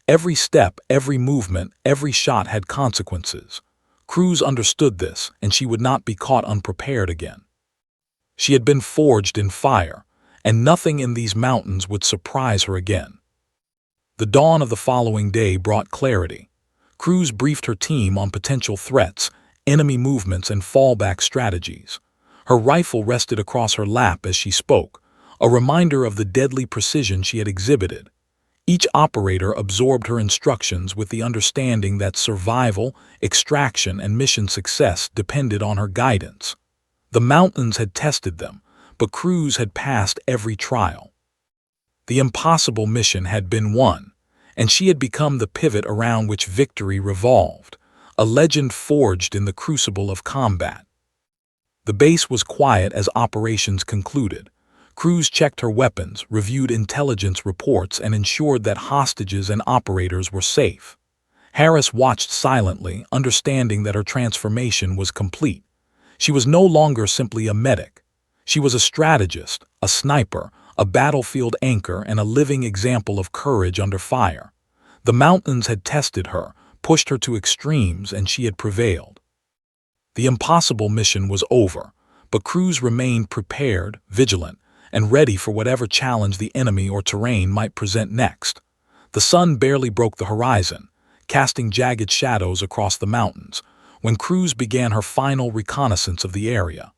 Every step, every movement, every shot had consequences. Cruz understood this, and she would not be caught unprepared again. She had been forged in fire, and nothing in these mountains would surprise her again. The dawn of the following day brought clarity. Cruz briefed her team on potential threats, enemy movements, and fallback strategies. Her rifle rested across her lap as she spoke, a reminder of the deadly precision she had exhibited. Each operator absorbed her instructions with the understanding that survival, extraction, and mission success depended on her guidance. The mountains had tested them, but Cruz had passed every trial. The impossible mission had been won, and she had become the pivot around which victory revolved, a legend forged in the crucible of combat. The base was quiet as operations concluded. Cruz checked her weapons, reviewed intelligence reports, and ensured that hostages and operators were safe. Harris watched silently, understanding that her transformation was complete. She was no longer simply a medic. She was a strategist, a sniper, a battlefield anchor, and a living example of courage under fire. The mountains had tested her, pushed her to extremes, and she had prevailed. The impossible mission was over, but Cruz remained prepared, vigilant, and ready for whatever challenge the enemy or terrain might present next. The sun barely broke the horizon, casting jagged shadows across the mountains, when Cruz began her final reconnaissance of the area.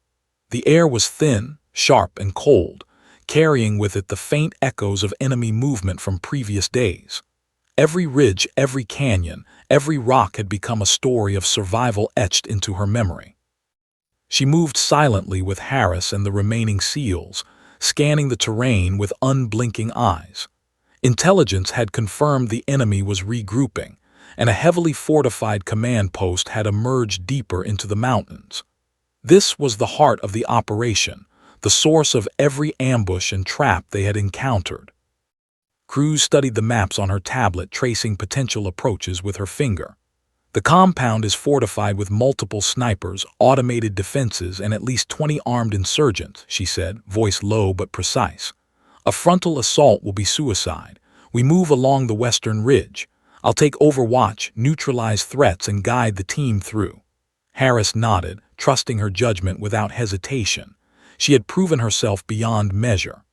The air was thin, sharp, and cold, carrying with it the faint echoes of enemy movement from previous days. Every ridge, every canyon, every rock had become a story of survival etched into her memory. She moved silently with Harris and the remaining SEALs, scanning the terrain with unblinking eyes. Intelligence had confirmed the enemy was regrouping, and a heavily fortified command post had emerged deeper into the mountains. This was the heart of the operation, the source of every ambush and trap they had encountered. Cruz studied the maps on her tablet, tracing potential approaches with her finger. The compound is fortified with multiple snipers, automated defenses, and at least 20 armed insurgents, she said, voice low but precise. A frontal assault will be suicide. We move along the western ridge. I'll take overwatch, neutralize threats, and guide the team through. Harris nodded, trusting her judgment without hesitation. She had proven herself beyond measure.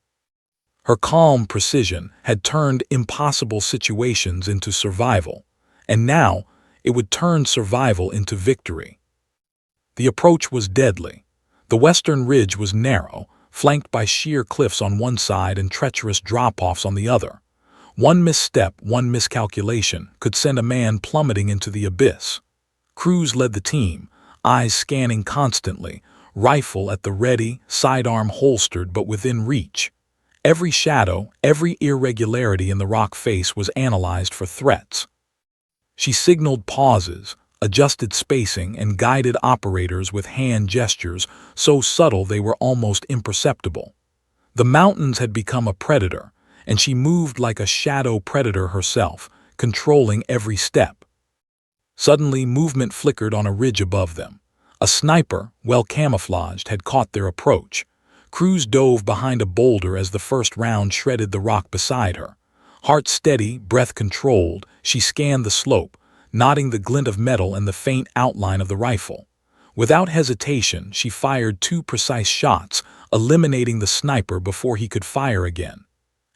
Her calm precision had turned impossible situations into survival, and now it would turn survival into victory. The approach was deadly. The western ridge was narrow, flanked by sheer cliffs on one side and treacherous drop-offs on the other. One misstep, one miscalculation, could send a man plummeting into the abyss. Cruz led the team, eyes scanning constantly, rifle at the ready, sidearm holstered but within reach. Every shadow, every irregularity in the rock face was analyzed for threats. She signaled pauses, adjusted spacing, and guided operators with hand gestures so subtle they were almost imperceptible. The mountains had become a predator, and she moved like a shadow predator herself, controlling every step. Suddenly, movement flickered on a ridge above them. A sniper, well camouflaged, had caught their approach. Cruz dove behind a boulder as the first round shredded the rock beside her. Heart steady, breath controlled, she scanned the slope, noting the glint of metal and the faint outline of the rifle. Without hesitation, she fired 2 precise shots, eliminating the sniper before he could fire again.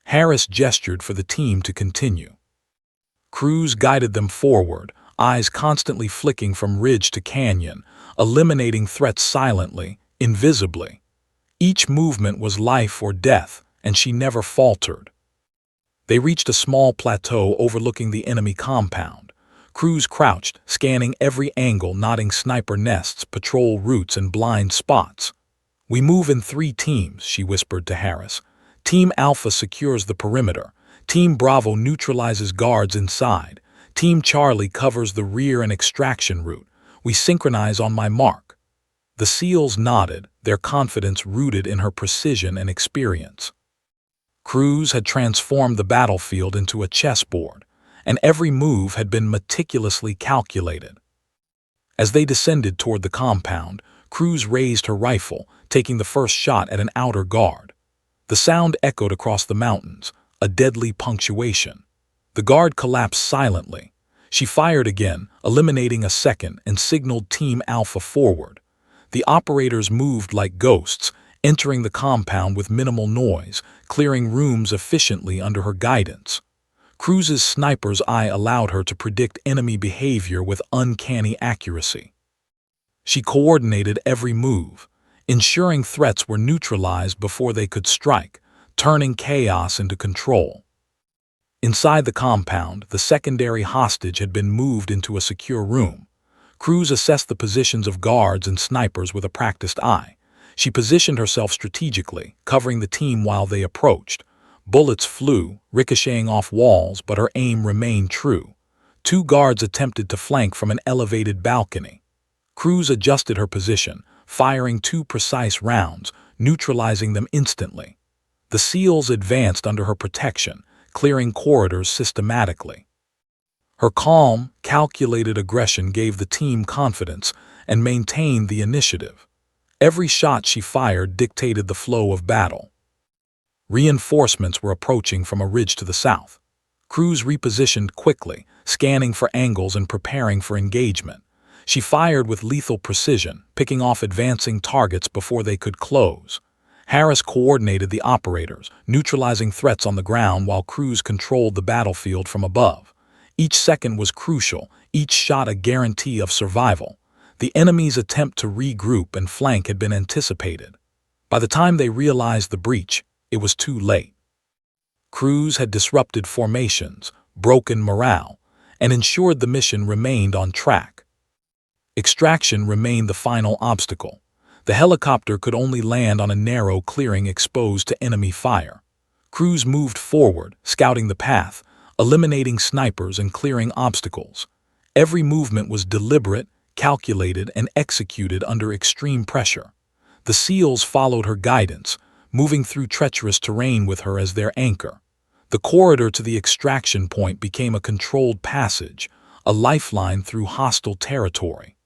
Harris gestured for the team to continue. Cruz guided them forward, eyes constantly flicking from ridge to canyon, eliminating threats silently, invisibly. Each movement was life or death, and she never faltered. They reached a small plateau overlooking the enemy compound. Cruz crouched, scanning every angle, noting sniper nests, patrol routes, and blind spots. "We move in 3 teams," she whispered to Harris. "Team Alpha secures the perimeter. Team Bravo neutralizes guards inside. Team Charlie covers the rear and extraction route. We synchronize on my mark." The SEALs nodded, their confidence rooted in her precision and experience. Cruz had transformed the battlefield into a chessboard, and every move had been meticulously calculated. As they descended toward the compound, Cruz raised her rifle, taking the first shot at an outer guard. The sound echoed across the mountains, a deadly punctuation. The guard collapsed silently. She fired again, eliminating a second, and signaled Team Alpha forward. The operators moved like ghosts, entering the compound with minimal noise, clearing rooms efficiently under her guidance. Cruz's sniper's eye allowed her to predict enemy behavior with uncanny accuracy. She coordinated every move, ensuring threats were neutralized before they could strike, turning chaos into control. Inside the compound, the secondary hostage had been moved into a secure room. Cruz assessed the positions of guards and snipers with a practiced eye. She positioned herself strategically, covering the team while they approached. Bullets flew, ricocheting off walls, but her aim remained true. Two guards attempted to flank from an elevated balcony. Cruz adjusted her position, firing two precise rounds, neutralizing them instantly. The SEALs advanced under her protection, clearing corridors systematically. Her calm, calculated aggression gave the team confidence and maintained the initiative. Every shot she fired dictated the flow of battle. Reinforcements were approaching from a ridge to the south. Cruz repositioned quickly, scanning for angles and preparing for engagement. She fired with lethal precision, picking off advancing targets before they could close. Harris coordinated the operators, neutralizing threats on the ground while Cruz controlled the battlefield from above. Each second was crucial, each shot a guarantee of survival. The enemy's attempt to regroup and flank had been anticipated. By the time they realized the breach, it was too late. Cruz had disrupted formations, broken morale, and ensured the mission remained on track. Extraction remained the final obstacle. The helicopter could only land on a narrow clearing exposed to enemy fire. Cruz moved forward, scouting the path, eliminating snipers and clearing obstacles. Every movement was deliberate, calculated, and executed under extreme pressure. The SEALs followed her guidance, moving through treacherous terrain with her as their anchor. The corridor to the extraction point became a controlled passage, a lifeline through hostile territory.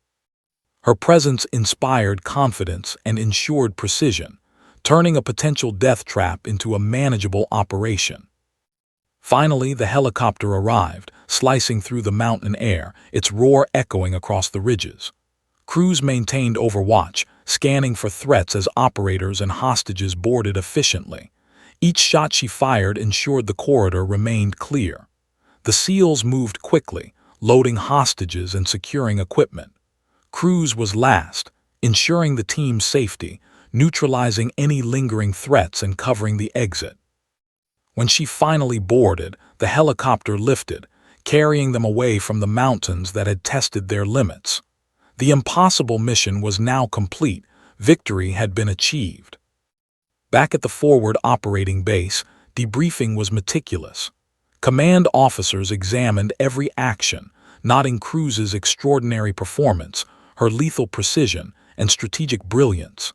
Her presence inspired confidence and ensured precision, turning a potential death trap into a manageable operation. Finally, the helicopter arrived, slicing through the mountain air, its roar echoing across the ridges. Cruz maintained overwatch, scanning for threats as operators and hostages boarded efficiently. Each shot she fired ensured the corridor remained clear. The SEALs moved quickly, loading hostages and securing equipment. Cruz was last, ensuring the team's safety, neutralizing any lingering threats and covering the exit. When she finally boarded, the helicopter lifted, carrying them away from the mountains that had tested their limits. The impossible mission was now complete. Victory had been achieved. Back at the forward operating base, debriefing was meticulous. Command officers examined every action, noting Cruz's extraordinary performance, her lethal precision, and strategic brilliance.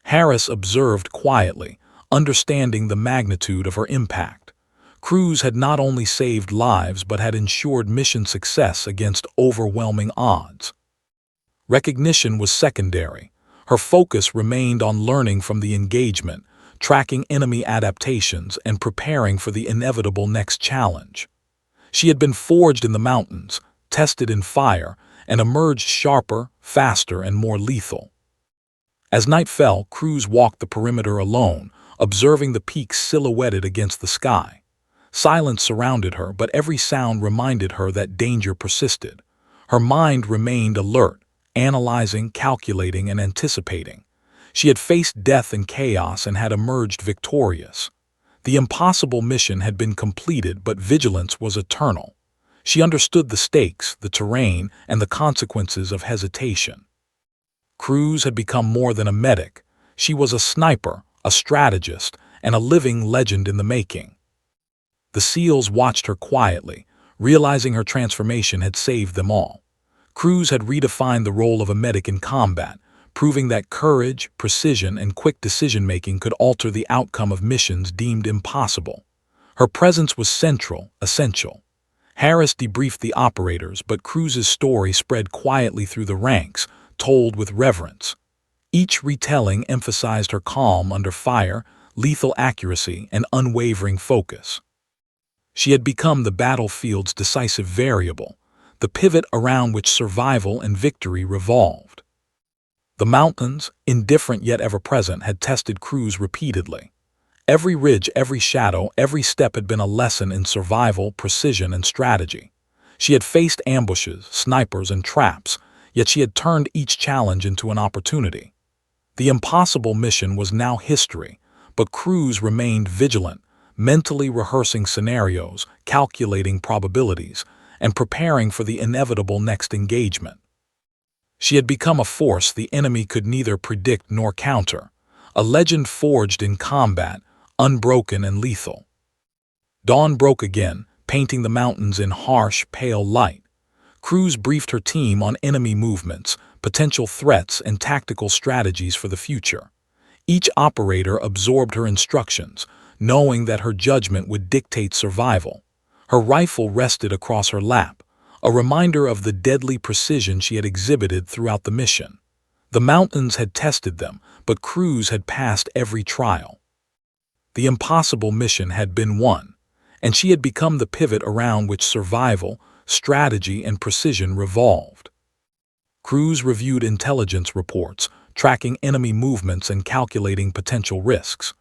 Harris observed quietly, understanding the magnitude of her impact. Cruz had not only saved lives but had ensured mission success against overwhelming odds. Recognition was secondary. Her focus remained on learning from the engagement, tracking enemy adaptations, and preparing for the inevitable next challenge. She had been forged in the mountains, tested in fire, and emerged sharper, faster, and more lethal. As night fell, Cruz walked the perimeter alone, observing the peaks silhouetted against the sky. Silence surrounded her, but every sound reminded her that danger persisted. Her mind remained alert, analyzing, calculating, and anticipating. She had faced death and chaos and had emerged victorious. The impossible mission had been completed, but vigilance was eternal. She understood the stakes, the terrain, and the consequences of hesitation. Cruz had become more than a medic. She was a sniper, a strategist, and a living legend in the making. The SEALs watched her quietly, realizing her transformation had saved them all. Cruz had redefined the role of a medic in combat, proving that courage, precision, and quick decision-making could alter the outcome of missions deemed impossible. Her presence was central, essential. Harris debriefed the operators, but Cruz's story spread quietly through the ranks, told with reverence. Each retelling emphasized her calm under fire, lethal accuracy, and unwavering focus. She had become the battlefield's decisive variable, the pivot around which survival and victory revolved. The mountains, indifferent yet ever-present, had tested Cruz repeatedly. Every ridge, every shadow, every step had been a lesson in survival, precision, and strategy. She had faced ambushes, snipers, and traps, yet she had turned each challenge into an opportunity. The impossible mission was now history, but Cruz remained vigilant, mentally rehearsing scenarios, calculating probabilities, and preparing for the inevitable next engagement. She had become a force the enemy could neither predict nor counter, a legend forged in combat, unbroken and lethal. Dawn broke again, painting the mountains in harsh, pale light. Cruz briefed her team on enemy movements, potential threats, and tactical strategies for the future. Each operator absorbed her instructions, knowing that her judgment would dictate survival. Her rifle rested across her lap, a reminder of the deadly precision she had exhibited throughout the mission. The mountains had tested them, but Cruz had passed every trial. The impossible mission had been won, and she had become the pivot around which survival, strategy, and precision revolved. Cruz reviewed intelligence reports, tracking enemy movements and calculating potential risks.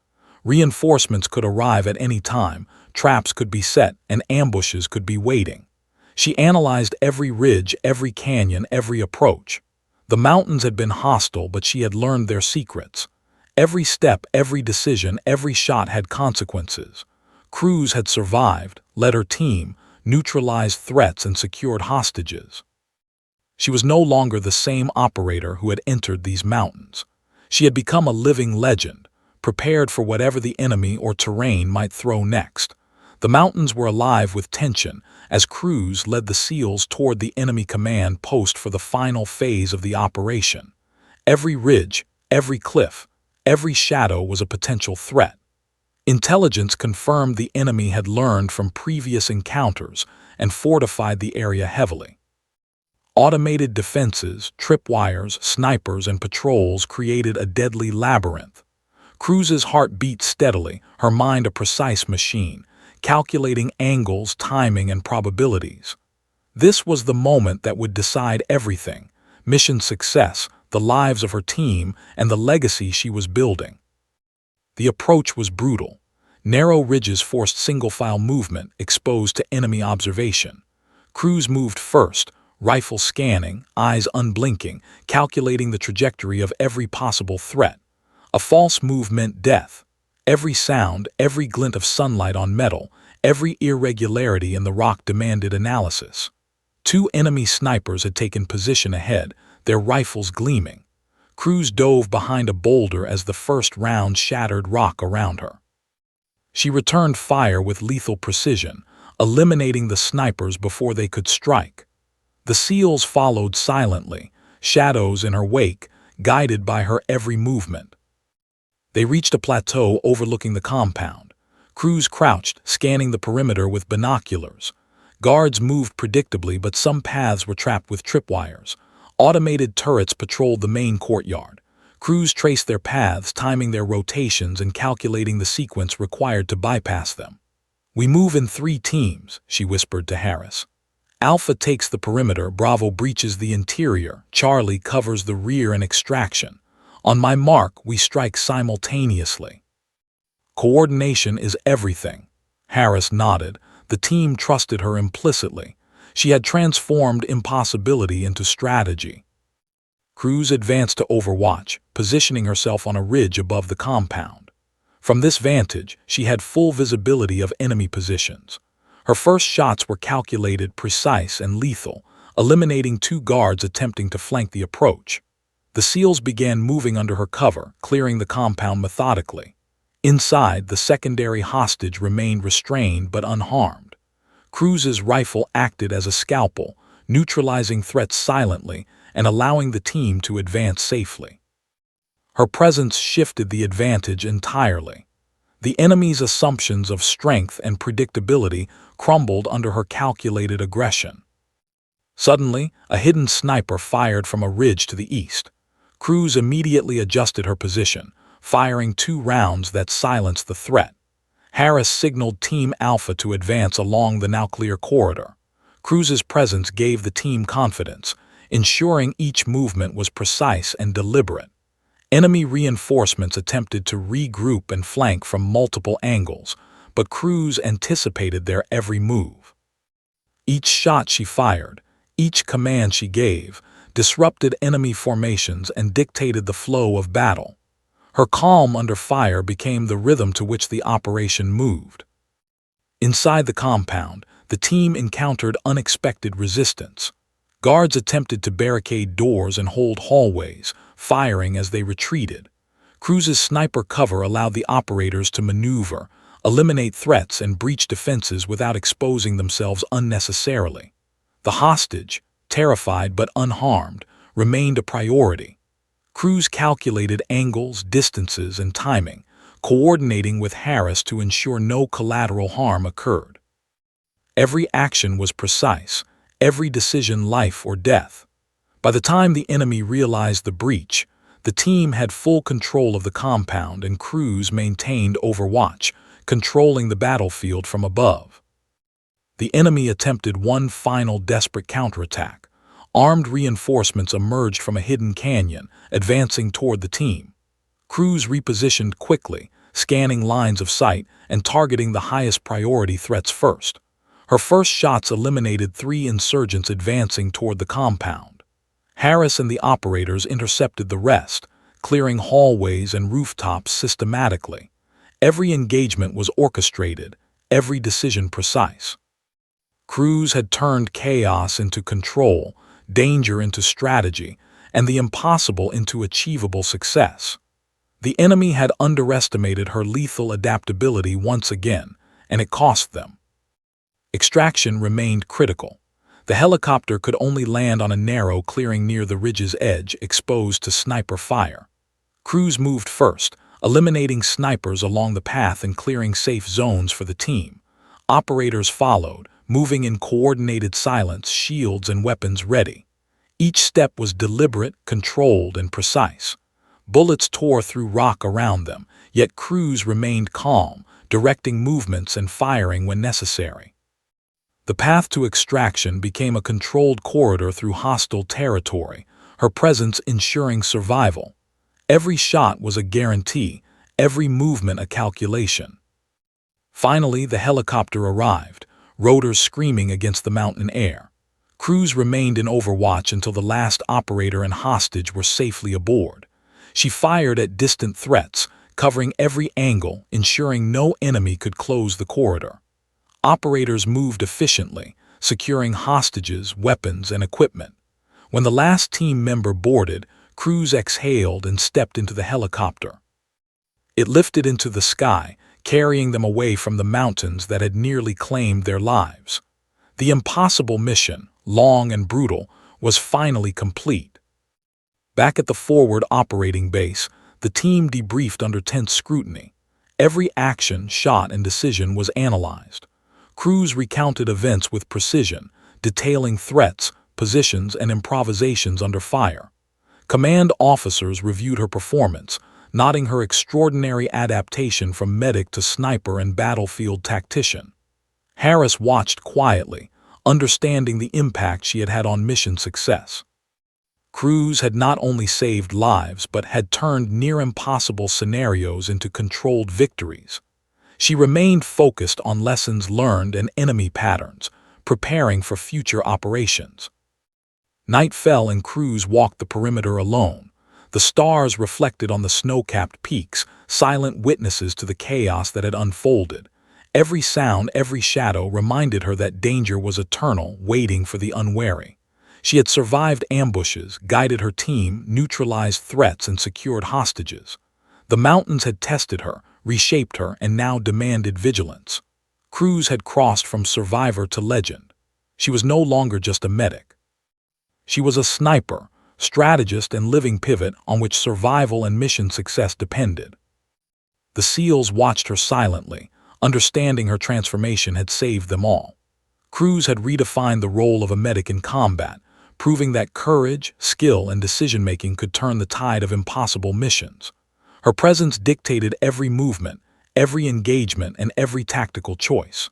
Reinforcements could arrive at any time, traps could be set, and ambushes could be waiting. She analyzed every ridge, every canyon, every approach. The mountains had been hostile, but she had learned their secrets. Every step, every decision, every shot had consequences. Cruz had survived, led her team, neutralized threats, and secured hostages. She was no longer the same operator who had entered these mountains. She had become a living legend, prepared for whatever the enemy or terrain might throw next. The mountains were alive with tension as Cruz led the SEALs toward the enemy command post for the final phase of the operation. Every ridge, every cliff, every shadow was a potential threat. Intelligence confirmed the enemy had learned from previous encounters and fortified the area heavily. Automated defenses, tripwires, snipers, and patrols created a deadly labyrinth. Cruz's heart beat steadily, her mind a precise machine, calculating angles, timing, and probabilities. This was the moment that would decide everything: mission success, the lives of her team, and the legacy she was building. The approach was brutal. Narrow ridges forced single-file movement, exposed to enemy observation. Cruz moved first, rifle scanning, eyes unblinking, calculating the trajectory of every possible threat. A false move meant death. Every sound, every glint of sunlight on metal, every irregularity in the rock demanded analysis. Two enemy snipers had taken position ahead, their rifles gleaming. Cruz dove behind a boulder as the first round shattered rock around her. She returned fire with lethal precision, eliminating the snipers before they could strike. The SEALs followed silently, shadows in her wake, guided by her every movement. They reached a plateau overlooking the compound. Cruz crouched, scanning the perimeter with binoculars. Guards moved predictably, but some paths were trapped with tripwires. Automated turrets patrolled the main courtyard. Cruz traced their paths, timing their rotations and calculating the sequence required to bypass them. "We move in 3 teams," she whispered to Harris. "Alpha takes the perimeter, Bravo breaches the interior, Charlie covers the rear and extraction. On my mark, we strike simultaneously." "Coordination is everything." Harris nodded. The team trusted her implicitly. She had transformed impossibility into strategy. Cruz advanced to overwatch, positioning herself on a ridge above the compound. From this vantage, she had full visibility of enemy positions. Her first shots were calculated, precise, and lethal, eliminating 2 guards attempting to flank the approach. The SEALs began moving under her cover, clearing the compound methodically. Inside, the secondary hostage remained restrained but unharmed. Cruz's rifle acted as a scalpel, neutralizing threats silently and allowing the team to advance safely. Her presence shifted the advantage entirely. The enemy's assumptions of strength and predictability crumbled under her calculated aggression. Suddenly, a hidden sniper fired from a ridge to the east. Cruz immediately adjusted her position, firing 2 rounds that silenced the threat. Harris signaled Team Alpha to advance along the now clear corridor. Cruz's presence gave the team confidence, ensuring each movement was precise and deliberate. Enemy reinforcements attempted to regroup and flank from multiple angles, but Cruz anticipated their every move. Each shot she fired, each command she gave, disrupted enemy formations and dictated the flow of battle. Her calm under fire became the rhythm to which the operation moved. Inside the compound, the team encountered unexpected resistance. Guards attempted to barricade doors and hold hallways, firing as they retreated. Cruz's sniper cover allowed the operators to maneuver, eliminate threats, and breach defenses without exposing themselves unnecessarily. The hostage, terrified but unharmed, remained a priority. Cruz calculated angles, distances, and timing, coordinating with Harris to ensure no collateral harm occurred. Every action was precise, every decision life or death. By the time the enemy realized the breach, the team had full control of the compound and Cruz maintained overwatch, controlling the battlefield from above. The enemy attempted one final desperate counterattack. Armed reinforcements emerged from a hidden canyon, advancing toward the team. Cruz repositioned quickly, scanning lines of sight and targeting the highest priority threats first. Her first shots eliminated 3 insurgents advancing toward the compound. Harris and the operators intercepted the rest, clearing hallways and rooftops systematically. Every engagement was orchestrated, every decision precise. Cruz had turned chaos into control, danger into strategy, and the impossible into achievable success. The enemy had underestimated her lethal adaptability once again, and it cost them. Extraction remained critical. The helicopter could only land on a narrow clearing near the ridge's edge, exposed to sniper fire. Cruz moved first, eliminating snipers along the path and clearing safe zones for the team. Operators followed, moving in coordinated silence, shields and weapons ready. Each step was deliberate, controlled, and precise. Bullets tore through rock around them, yet Cruz remained calm, directing movements and firing when necessary. The path to extraction became a controlled corridor through hostile territory, her presence ensuring survival. Every shot was a guarantee, every movement a calculation. Finally, the helicopter arrived, rotors screaming against the mountain air. Cruz remained in overwatch until the last operator and hostage were safely aboard. She fired at distant threats, covering every angle, ensuring no enemy could close the corridor. Operators moved efficiently, securing hostages, weapons, and equipment. When the last team member boarded, Cruz exhaled and stepped into the helicopter. It lifted into the sky, carrying them away from the mountains that had nearly claimed their lives. The impossible mission, long and brutal, was finally complete. Back at the forward operating base, the team debriefed under tense scrutiny. Every action, shot, and decision was analyzed. Cruz recounted events with precision, detailing threats, positions, and improvisations under fire. Command officers reviewed her performance, noting her extraordinary adaptation from medic to sniper and battlefield tactician. Harris watched quietly, understanding the impact she had had on mission success. Cruz had not only saved lives but had turned near-impossible scenarios into controlled victories. She remained focused on lessons learned and enemy patterns, preparing for future operations. Night fell and Cruz walked the perimeter alone. The stars reflected on the snow-capped peaks, silent witnesses to the chaos that had unfolded. Every sound, every shadow reminded her that danger was eternal, waiting for the unwary. She had survived ambushes, guided her team, neutralized threats, and secured hostages. The mountains had tested her, reshaped her, and now demanded vigilance. Cruz had crossed from survivor to legend. She was no longer just a medic. She was a sniper, strategist, and living pivot on which survival and mission success depended. The SEALs watched her silently, understanding her transformation had saved them all. Cruz had redefined the role of a medic in combat, proving that courage, skill, and decision-making could turn the tide of impossible missions. Her presence dictated every movement, every engagement, and every tactical choice.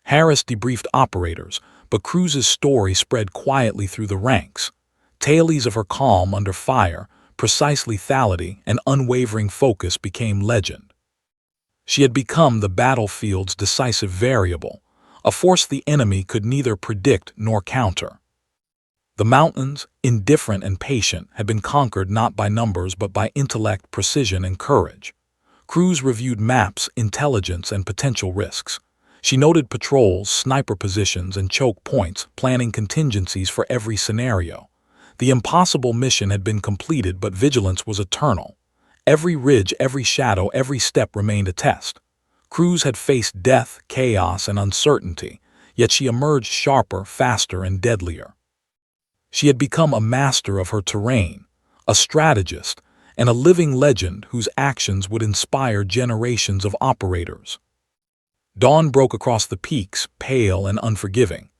Harris debriefed operators, but Cruz's story spread quietly through the ranks. Tales of her calm under fire, precise lethality and unwavering focus became legend. She had become the battlefield's decisive variable, a force the enemy could neither predict nor counter. The mountains, indifferent and patient, had been conquered not by numbers but by intellect, precision, and courage. Cruz reviewed maps, intelligence, and potential risks. She noted patrols, sniper positions, and choke points, planning contingencies for every scenario. The impossible mission had been completed, but vigilance was eternal. Every ridge, every shadow, every step remained a test. Cruz had faced death, chaos, and uncertainty, yet she emerged sharper, faster, and deadlier. She had become a master of her terrain, a strategist, and a living legend whose actions would inspire generations of operators. Dawn broke across the peaks, pale and unforgiving.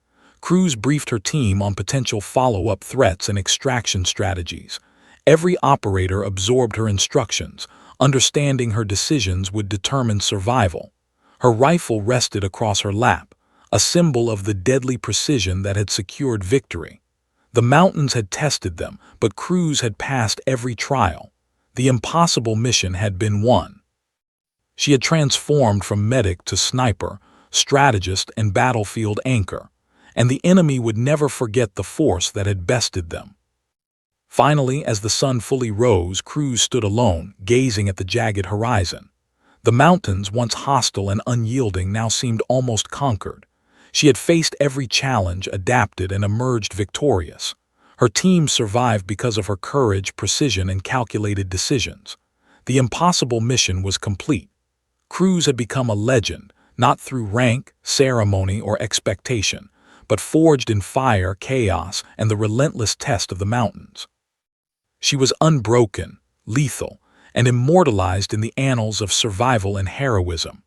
Cruz briefed her team on potential follow-up threats and extraction strategies. Every operator absorbed her instructions, understanding her decisions would determine survival. Her rifle rested across her lap, a symbol of the deadly precision that had secured victory. The mountains had tested them, but Cruz had passed every trial. The impossible mission had been won. She had transformed from medic to sniper, strategist, and battlefield anchor, and the enemy would never forget the force that had bested them. Finally, as the sun fully rose, Cruz stood alone, gazing at the jagged horizon. The mountains, once hostile and unyielding, now seemed almost conquered. She had faced every challenge, adapted, and emerged victorious. Her team survived because of her courage, precision, and calculated decisions. The impossible mission was complete. Cruz had become a legend, not through rank, ceremony, or expectation, but forged in fire, chaos, and the relentless test of the mountains. She was unbroken, lethal, and immortalized in the annals of survival and heroism.